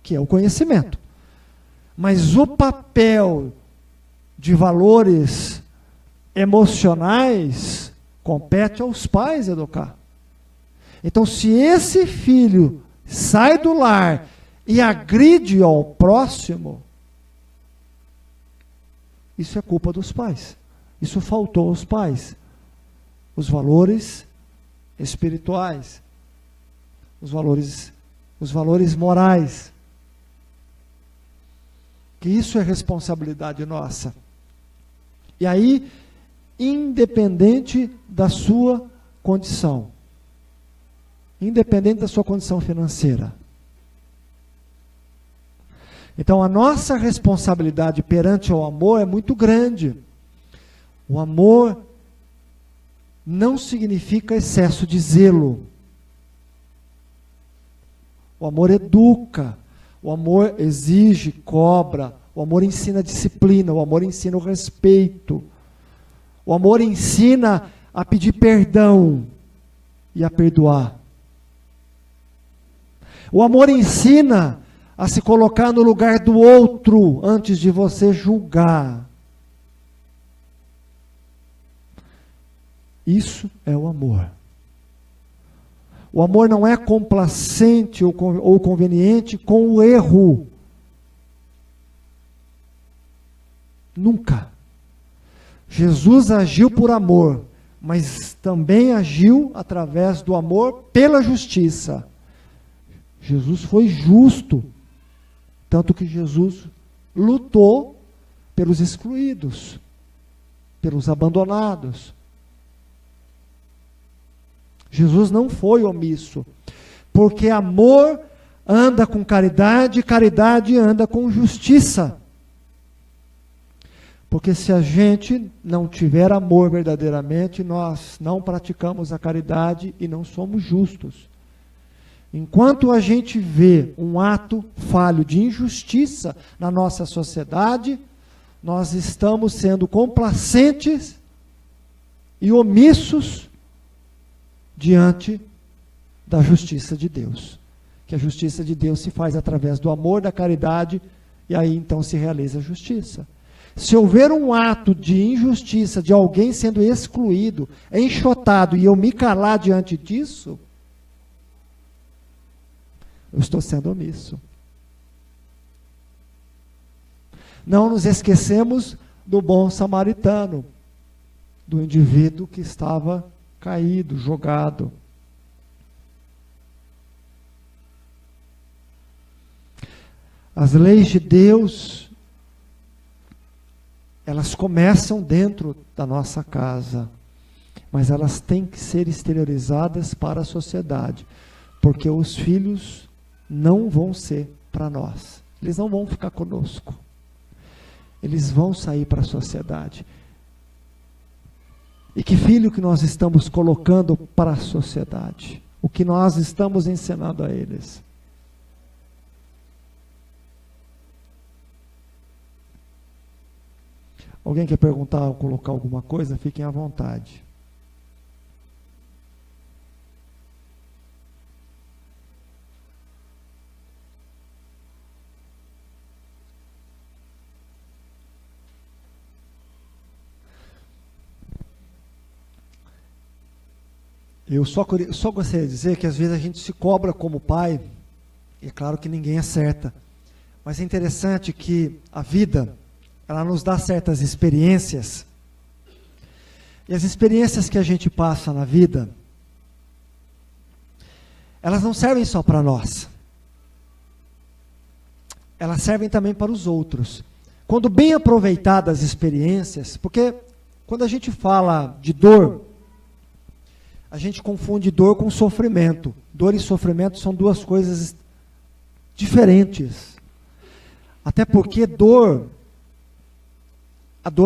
que é o conhecimento. Mas o papel de valores emocionais compete aos pais educar. Então, se esse filho sai do lar e agride ao próximo, isso é culpa dos pais. Isso faltou aos pais. Os valores espirituais, os valores morais. Que isso é responsabilidade nossa. E aí, independente da sua condição, independente da sua condição financeira. Então, a nossa responsabilidade perante o amor é muito grande. O amor não significa excesso de zelo. O amor educa, o amor exige, cobra, o amor ensina disciplina, o amor ensina o respeito. O amor ensina a pedir perdão e a perdoar. O amor ensina a se colocar no lugar do outro antes de você julgar. Isso é o amor. O amor não é complacente ou conveniente com o erro. Nunca. Jesus agiu por amor, mas também agiu através do amor pela justiça. Jesus foi justo, tanto que Jesus lutou pelos excluídos, pelos abandonados. Jesus não foi omisso, porque amor anda com caridade, caridade anda com justiça. Porque se a gente não tiver amor verdadeiramente, nós não praticamos a caridade e não somos justos. Enquanto a gente vê um ato falho de injustiça na nossa sociedade, nós estamos sendo complacentes e omissos diante da justiça de Deus. Que a justiça de Deus se faz através do amor, da caridade, e aí então se realiza a justiça. Se houver um ato de injustiça, de alguém sendo excluído, enxotado, e eu me calar diante disso, eu estou sendo omisso. Não nos esquecemos do bom samaritano, do indivíduo que estava caído, jogado. As leis de Deus, elas começam dentro da nossa casa, mas elas têm que ser exteriorizadas para a sociedade, porque os filhos não vão ser para nós, eles não vão ficar conosco, eles vão sair para a sociedade. E que filho que nós estamos colocando para a sociedade? O que nós estamos ensinando a eles? Alguém quer perguntar ou colocar alguma coisa? Fiquem à vontade. Eu só gostaria de dizer que às vezes a gente se cobra como pai, e é claro que ninguém acerta, mas é interessante que a vida, ela nos dá certas experiências, e as experiências que a gente passa na vida, elas não servem só para nós, elas servem também para os outros. Quando bem aproveitadas as experiências, porque quando a gente fala de dor, a gente confunde dor com sofrimento. Dor e sofrimento são duas coisas diferentes. Até porque a dor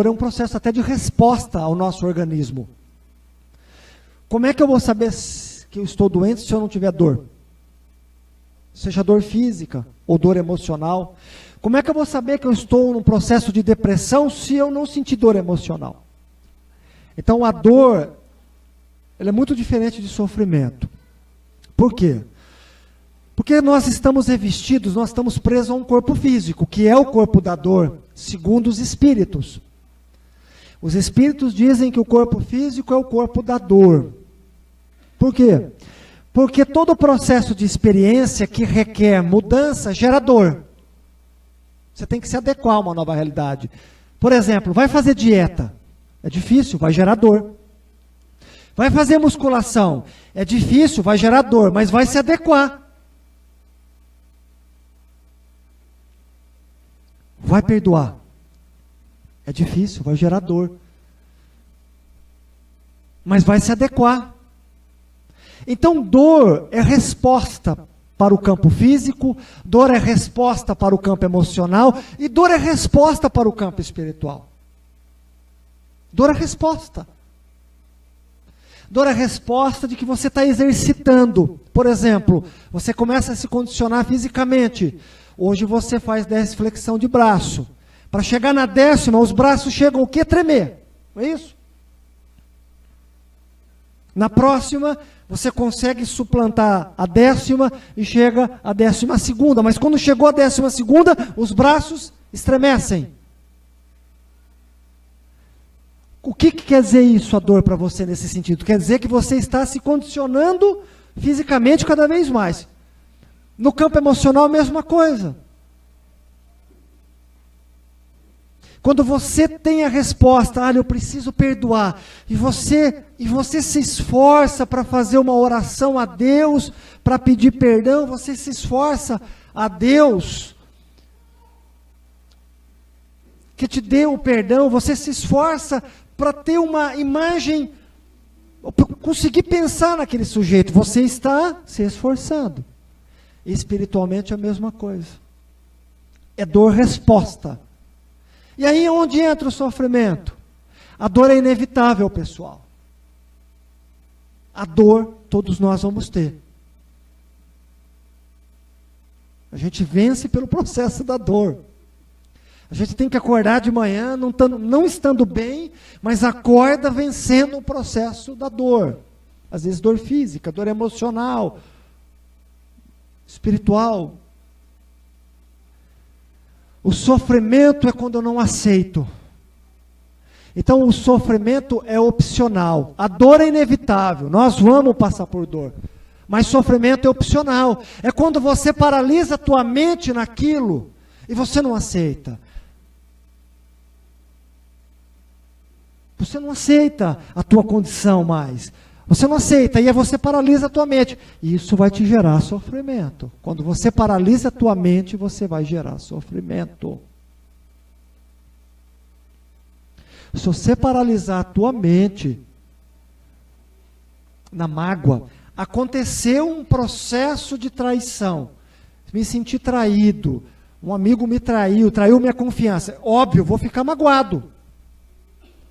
é um processo até de resposta ao nosso organismo. Como é que eu vou saber que eu estou doente se eu não tiver dor? Seja dor física ou dor emocional. Como é que eu vou saber que eu estou num processo de depressão se eu não sentir dor emocional? Então a dor, ela é muito diferente de sofrimento. Por quê? Porque nós estamos revestidos, nós estamos presos a um corpo físico, que é o corpo da dor, segundo os espíritos. Os espíritos dizem que o corpo físico é o corpo da dor. Por quê? Porque todo processo de experiência que requer mudança gera dor. Você tem que se adequar a uma nova realidade. Por exemplo, vai fazer dieta. É difícil, vai gerar dor. Vai fazer musculação. É difícil, vai gerar dor, mas vai se adequar. Vai perdoar. É difícil, vai gerar dor. Mas vai se adequar. Então, dor é resposta para o campo físico, dor é resposta para o campo emocional, e dor é resposta para o campo espiritual. Dor é resposta. Dor é resposta de que você está exercitando. Por exemplo, você começa a se condicionar fisicamente. Hoje você faz 10 flexão de braço. Para chegar na 10ª, os braços chegam o quê? Tremer. Não é isso? Na próxima, você consegue suplantar a 10ª e chega a 12ª. Mas quando chegou a 12ª, os braços estremecem. O que quer dizer isso, a dor, para você nesse sentido? Quer dizer que você está se condicionando fisicamente cada vez mais. No campo emocional, a mesma coisa. Quando você tem a resposta, eu preciso perdoar, e você se esforça para fazer uma oração a Deus, para pedir perdão, você se esforça a Deus que te dê o perdão, você se esforça para ter uma imagem, para conseguir pensar naquele sujeito, você está se esforçando. Espiritualmente é a mesma coisa. É dor-resposta. E aí onde entra o sofrimento? A dor é inevitável, pessoal. A dor todos nós vamos ter. A gente vence pelo processo da dor. A gente tem que acordar de manhã, não estando bem, mas acorda vencendo o processo da dor. Às vezes dor física, dor emocional, espiritual. O sofrimento é quando eu não aceito. Então o sofrimento é opcional. A dor é inevitável, nós vamos passar por dor. Mas sofrimento é opcional. É quando você paralisa a tua mente naquilo e você não aceita. Você não aceita a tua condição mais. Você não aceita, e aí você paralisa a tua mente. E isso vai te gerar sofrimento. Quando você paralisa a tua mente, você vai gerar sofrimento. Se você paralisar a tua mente na mágoa, aconteceu um processo de traição. Me senti traído. Um amigo me traiu minha confiança. Óbvio, vou ficar magoado.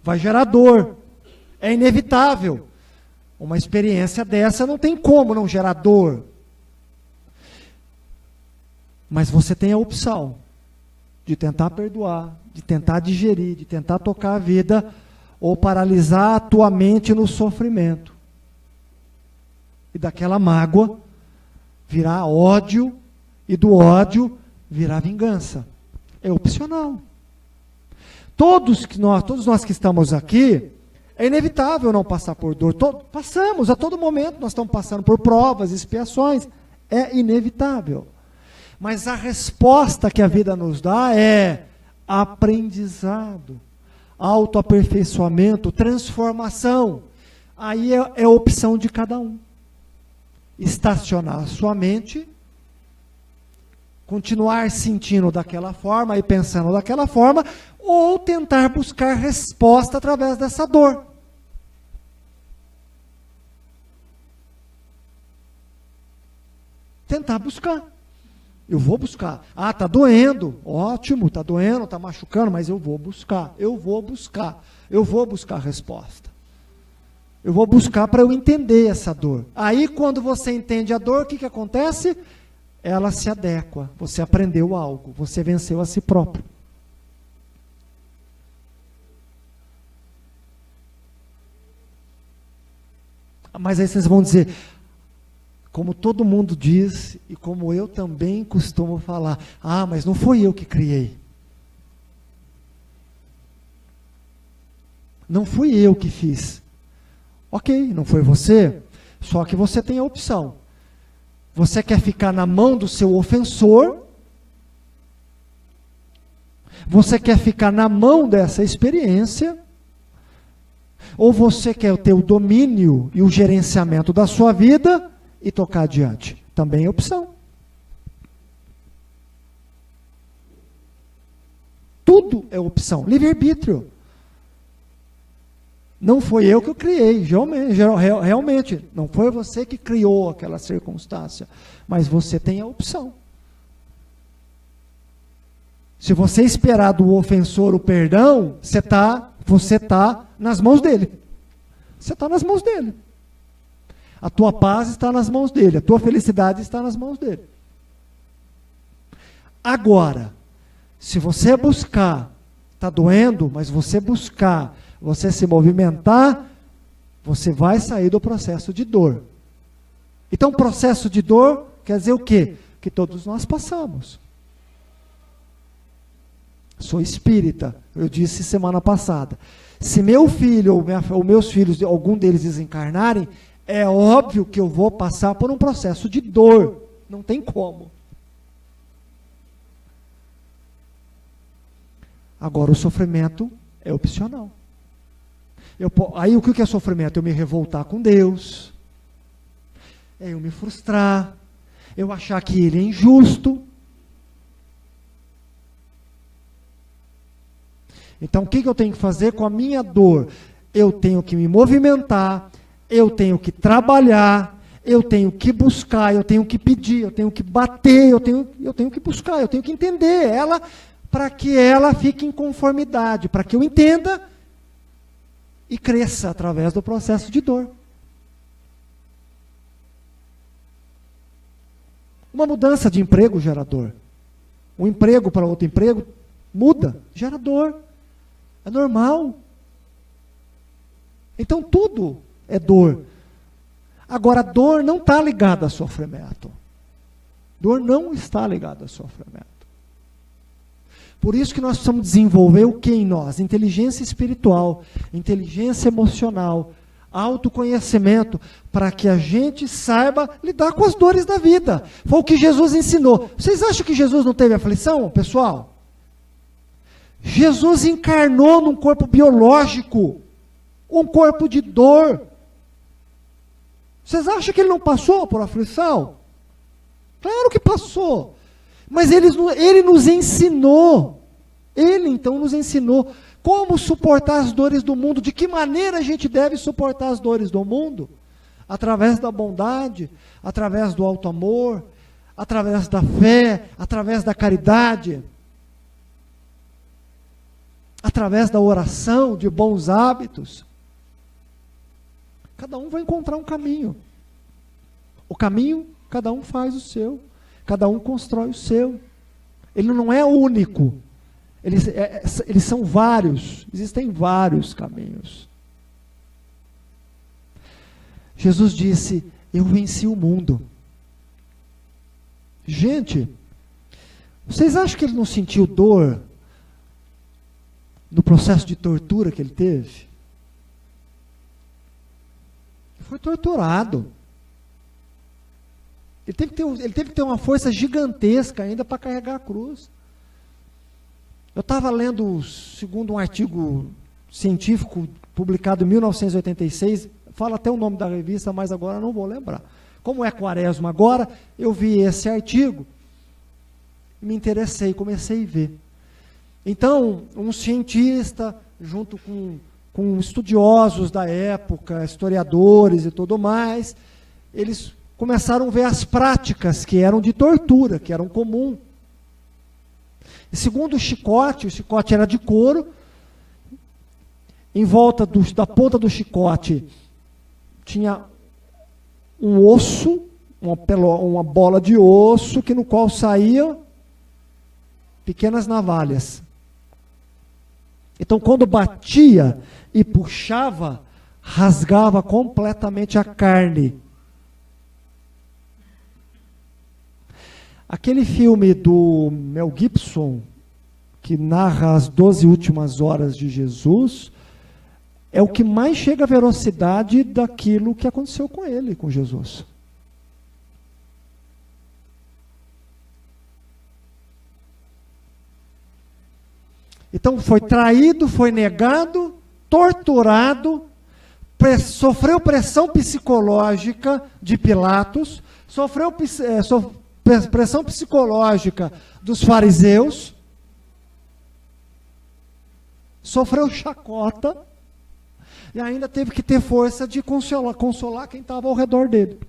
Vai gerar dor. É inevitável. Uma experiência dessa não tem como não gerar dor. Mas você tem a opção de tentar perdoar, de tentar digerir, de tentar tocar a vida, ou paralisar a tua mente no sofrimento. E daquela mágoa virar ódio, e do ódio virar vingança. É opcional. Todos nós que estamos aqui, é inevitável não passar por dor. Passamos, a todo momento nós estamos passando por provas, expiações. É inevitável. Mas a resposta que a vida nos dá é aprendizado, autoaperfeiçoamento, transformação. Aí é opção de cada um. Estacionar a sua mente, continuar sentindo daquela forma e pensando daquela forma, ou tentar buscar resposta através dessa dor. Tentar buscar. Eu vou buscar. Ah, está doendo. Ótimo, está doendo, está machucando, mas eu vou buscar. Eu vou buscar. Eu vou buscar resposta. Eu vou buscar para eu entender essa dor. Aí, quando você entende a dor, o que acontece? Ela se adequa. Você aprendeu algo. Você venceu a si próprio. Mas aí vocês vão dizer, como todo mundo diz, e como eu também costumo falar, ah, mas não foi eu que criei. Não fui eu que fiz. Ok, não foi você, só que você tem a opção. Você quer ficar na mão do seu ofensor? Você quer ficar na mão dessa experiência? Ou você quer ter o domínio e o gerenciamento da sua vida e tocar adiante? Também é opção. Tudo é opção. Livre-arbítrio. Não foi eu que eu criei, realmente. Não foi você que criou aquela circunstância. Mas você tem a opção. Se você esperar do ofensor o perdão, você está nas mãos dele. Você está nas mãos dele. A tua paz está nas mãos dele. A tua felicidade está nas mãos dele. Agora, se você buscar, está doendo, mas você buscar, você se movimentar, você vai sair do processo de dor. Então, processo de dor quer dizer o quê? Que todos nós passamos. Sou espírita, eu disse semana passada. Se meu filho ou meus filhos, algum deles desencarnarem, é óbvio que eu vou passar por um processo de dor. Não tem como. Agora, o sofrimento é opcional. Aí o que é sofrimento? Eu me revoltar com Deus, eu me frustrar, eu achar que Ele é injusto. Então, o que eu tenho que fazer com a minha dor? Eu tenho que me movimentar, eu tenho que trabalhar, eu tenho que buscar, eu tenho que pedir, eu tenho que bater, eu tenho que buscar, eu tenho que entender ela para que ela fique em conformidade, para que eu entenda e cresça através do processo de dor. Uma mudança de emprego gera dor. Um emprego para outro emprego muda, gera dor. É normal. Então tudo é dor. Agora, a dor não está ligada a sofrimento. Dor não está ligada a sofrimento. Por isso que nós precisamos desenvolver o que em nós? Inteligência espiritual, inteligência emocional, autoconhecimento, para que a gente saiba lidar com as dores da vida. Foi o que Jesus ensinou. Vocês acham que Jesus não teve aflição, pessoal? Jesus encarnou num corpo biológico, um corpo de dor. Vocês acham que ele não passou por aflição? Claro que passou. Mas ele nos ensinou. Ele então nos ensinou como suportar as dores do mundo. De que maneira a gente deve suportar as dores do mundo? Através da bondade, através do alto amor, através da fé, através da caridade, através da oração, de bons hábitos. Cada um vai encontrar um caminho. O caminho, cada um faz o seu. Cada um constrói o seu. Ele não é único. Eles são vários. Existem vários caminhos. Jesus disse, eu venci o mundo. Gente, vocês acham que ele não sentiu dor no processo de tortura que ele teve? Foi torturado. Ele teve que ter uma força gigantesca ainda para carregar a cruz. Eu estava lendo, segundo um artigo científico publicado em 1986, fala até o nome da revista, mas agora não vou lembrar. Como é Quaresma agora, eu vi esse artigo, me interessei, comecei a ver. Então, um cientista, junto com estudiosos da época, historiadores e tudo mais, eles começaram a ver as práticas que eram de tortura, que eram comum. E segundo o chicote era de couro, em volta da ponta do chicote tinha um osso, uma bola de osso, no qual saíam pequenas navalhas. Então, quando batia e puxava, rasgava completamente a carne. Aquele filme do Mel Gibson, que narra as 12 últimas horas de Jesus, é o que mais chega à velocidade daquilo que aconteceu com ele, com Jesus. Então foi traído, foi negado, torturado, sofreu pressão psicológica de Pilatos, sofreu pressão psicológica dos fariseus, sofreu chacota, e ainda teve que ter força de consolar quem estava ao redor dele.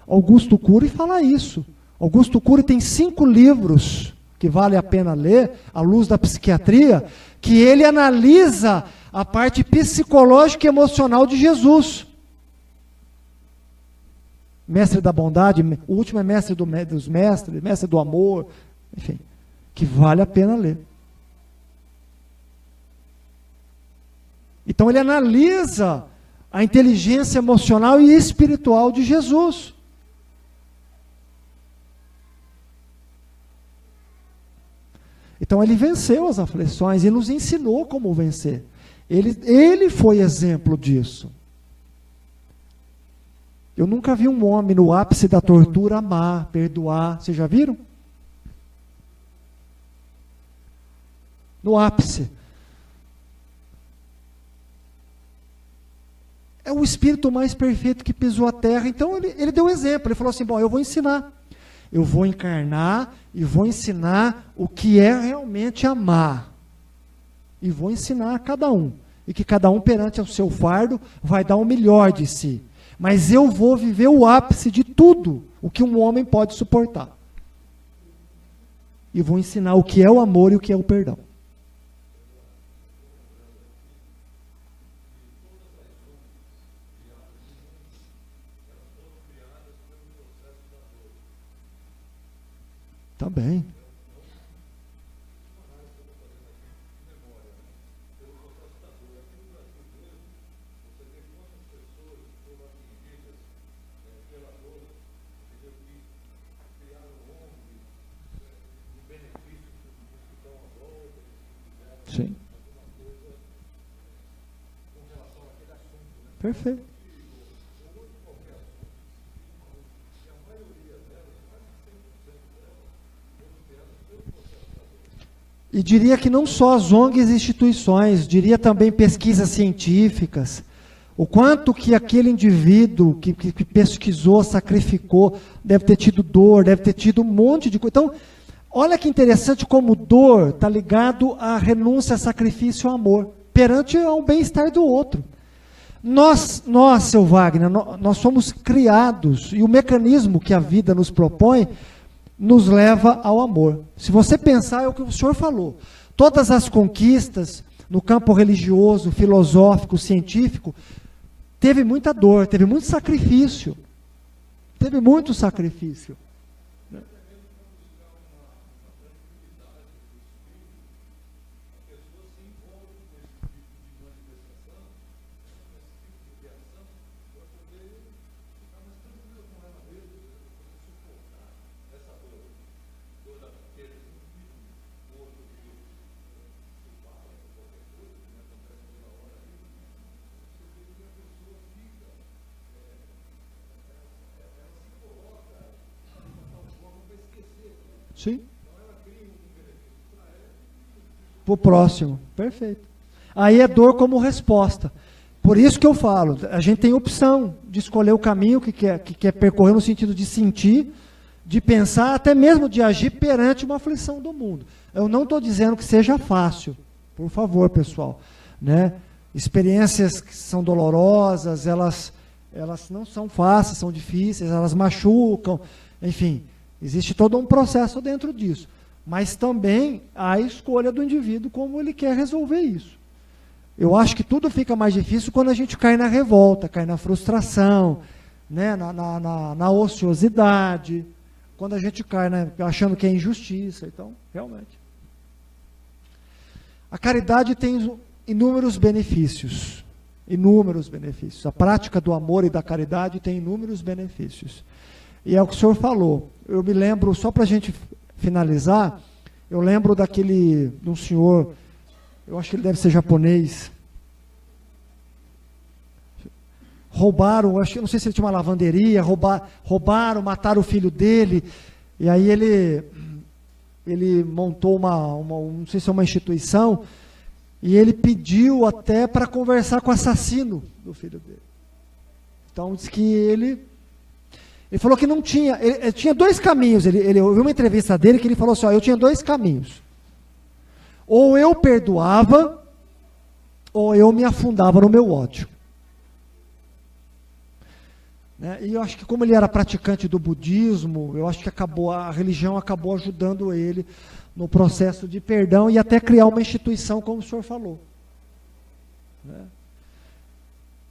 Augusto Cury fala isso. Augusto Cury tem 5 livros que vale a pena ler, à luz da psiquiatria, que ele analisa a parte psicológica e emocional de Jesus. Mestre da bondade, o último é mestre dos mestres, mestre do amor, enfim, que vale a pena ler. Então ele analisa a inteligência emocional e espiritual de Jesus. Então ele venceu as aflições e nos ensinou como vencer. Ele foi exemplo disso. Eu nunca vi um homem no ápice da tortura amar, perdoar. Vocês já viram? No ápice. É o espírito mais perfeito que pisou a terra. Então ele deu exemplo. Ele falou assim, bom, eu vou ensinar. Eu vou encarnar e vou ensinar o que é realmente amar. E vou ensinar a cada um. e que cada um perante o seu fardo vai dar o melhor de si. Mas eu vou viver o ápice de tudo o que um homem pode suportar. E vou ensinar o que é o amor e o que é o perdão. Também. Sim. Perfeito. E diria que não só as ONGs e instituições, diria também pesquisas científicas. O quanto que aquele indivíduo que pesquisou, sacrificou, deve ter tido dor, deve ter tido um monte de coisa. Então, olha que interessante como dor está ligado à renúncia, sacrifício e amor, perante ao bem-estar do outro. Nós, seu Wagner, nós somos criados, e o mecanismo que a vida nos propõe nos leva ao amor. Se você pensar, é o que o senhor falou. Todas as conquistas no campo religioso, filosófico, científico, teve muita dor, teve muito sacrifício. Teve muito sacrifício. Sim. Para o próximo. Perfeito. Aí é dor como resposta. Por isso que eu falo, a gente tem opção de escolher o caminho que quer percorrer no sentido de sentir, de pensar, até mesmo de agir perante uma aflição do mundo. Eu não estou dizendo que seja fácil. Por favor, pessoal. Né? Experiências que são dolorosas, elas não são fáceis, são difíceis, elas machucam, enfim. Existe todo um processo dentro disso. Mas também há a escolha do indivíduo como ele quer resolver isso. Eu acho que tudo fica mais difícil quando a gente cai na revolta, cai na frustração, né, na ociosidade, quando a gente cai achando que é injustiça. Então, realmente. A caridade tem inúmeros benefícios. Inúmeros benefícios. A prática do amor e da caridade tem inúmeros benefícios. E é o que o senhor falou. Eu me lembro, só para a gente finalizar, eu lembro de um senhor, eu acho que ele deve ser japonês. Roubaram, não sei se ele tinha uma lavanderia, roubaram, mataram o filho dele, e aí ele montou não sei se é uma instituição, e ele pediu até para conversar com o assassino do filho dele. Então, diz que ele falou que não tinha, ele tinha dois caminhos. Ele ouviu uma entrevista dele que ele falou assim, eu tinha dois caminhos. Ou eu perdoava, ou eu me afundava no meu ódio. Né? E eu acho que como ele era praticante do budismo, eu acho que a religião acabou ajudando ele no processo de perdão e até criar uma instituição, como o senhor falou. Né?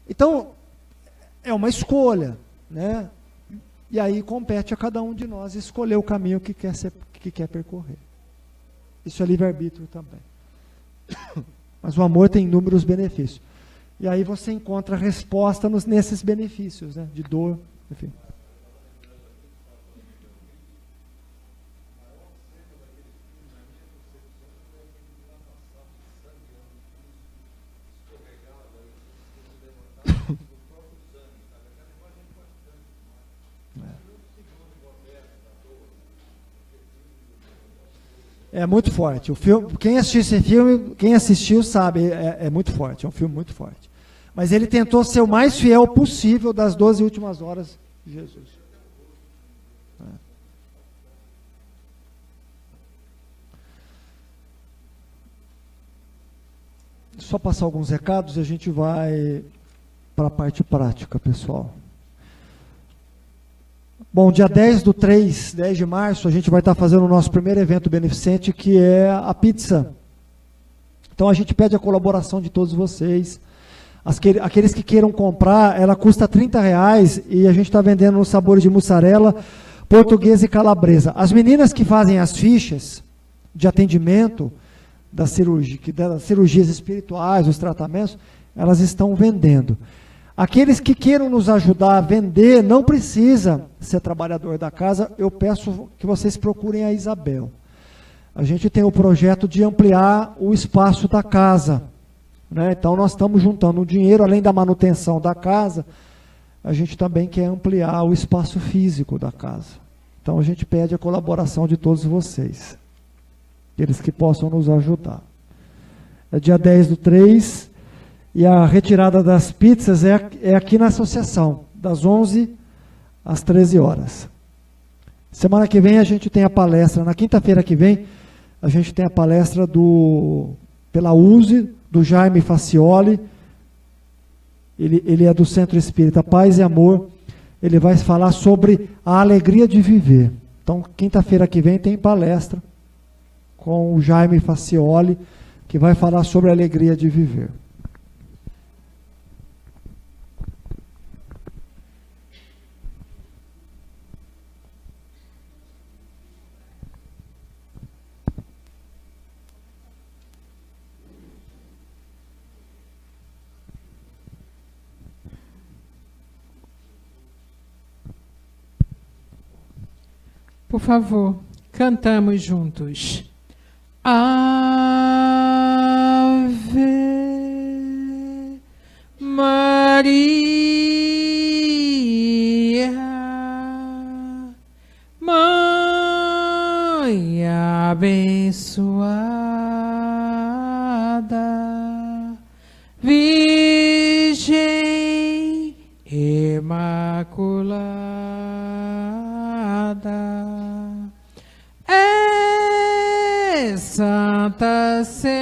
Então, é uma escolha, né? E aí compete a cada um de nós escolher o caminho que quer percorrer. Isso é livre-arbítrio também. Mas o amor tem inúmeros benefícios. E aí você encontra a resposta nesses benefícios, né? De dor, enfim. É muito forte. O filme, quem assistiu esse filme, quem assistiu sabe, é muito forte. É um filme muito forte. Mas ele tentou ser o mais fiel possível das 12 últimas horas de Jesus. só passar alguns recados e a gente vai para a parte prática, pessoal. Bom, dia 10 de março, a gente vai estar fazendo o nosso primeiro evento beneficente, que é a pizza. Então a gente pede a colaboração de todos vocês. Aqueles que queiram comprar, ela custa R$30 e a gente está vendendo nos sabores de mussarela, portuguesa e calabresa. As meninas que fazem as fichas de atendimento das cirurgias espirituais, os tratamentos, elas estão vendendo. Aqueles que queiram nos ajudar a vender, não precisa ser trabalhador da casa, eu peço que vocês procurem a Isabel. A gente tem o projeto de ampliar o espaço da casa, né? Então nós estamos juntando o dinheiro, além da manutenção da casa, a gente também quer ampliar o espaço físico da casa. Então a gente pede a colaboração de todos vocês, aqueles que possam nos ajudar. É dia 10/3, e a retirada das pizzas é aqui na associação, das 11 às 13 horas. Semana que vem a gente tem a palestra, na quinta-feira que vem, a gente tem a palestra pela USE, do Jaime Facioli. Ele é do Centro Espírita Paz e Amor. Ele vai falar sobre a alegria de viver. Então, quinta-feira que vem tem palestra com o Jaime Facioli, que vai falar sobre a alegria de viver. Por favor, cantamos juntos. Ave Maria, Mãe abençoada, Virgem Imaculada, é santa semente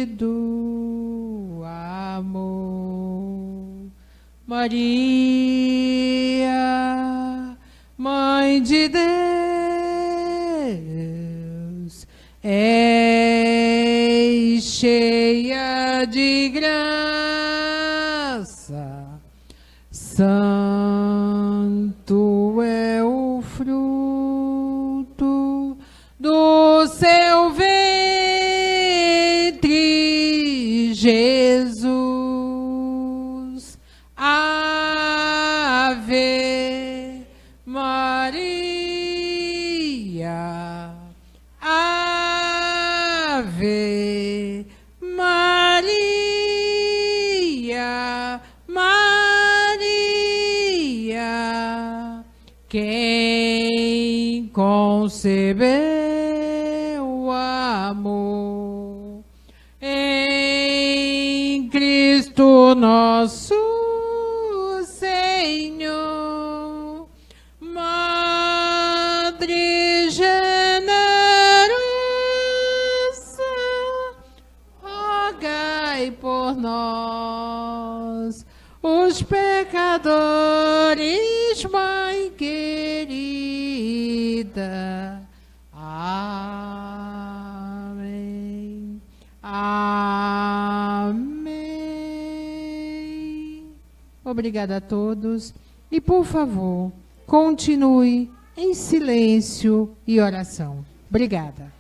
do amor. Maria, Mãe de Deus, é cheia de graça, santo é o fruto do seu ventre, Jesus. Ave Maria, Ave Maria, Maria, quem concebeu amor em Cristo nosso Senhor. Madre generosa, rogai por nós, os pecadores, Mãe querida. Amém. Amém. Obrigada a todos. E, por favor, continue em silêncio e oração. Obrigada.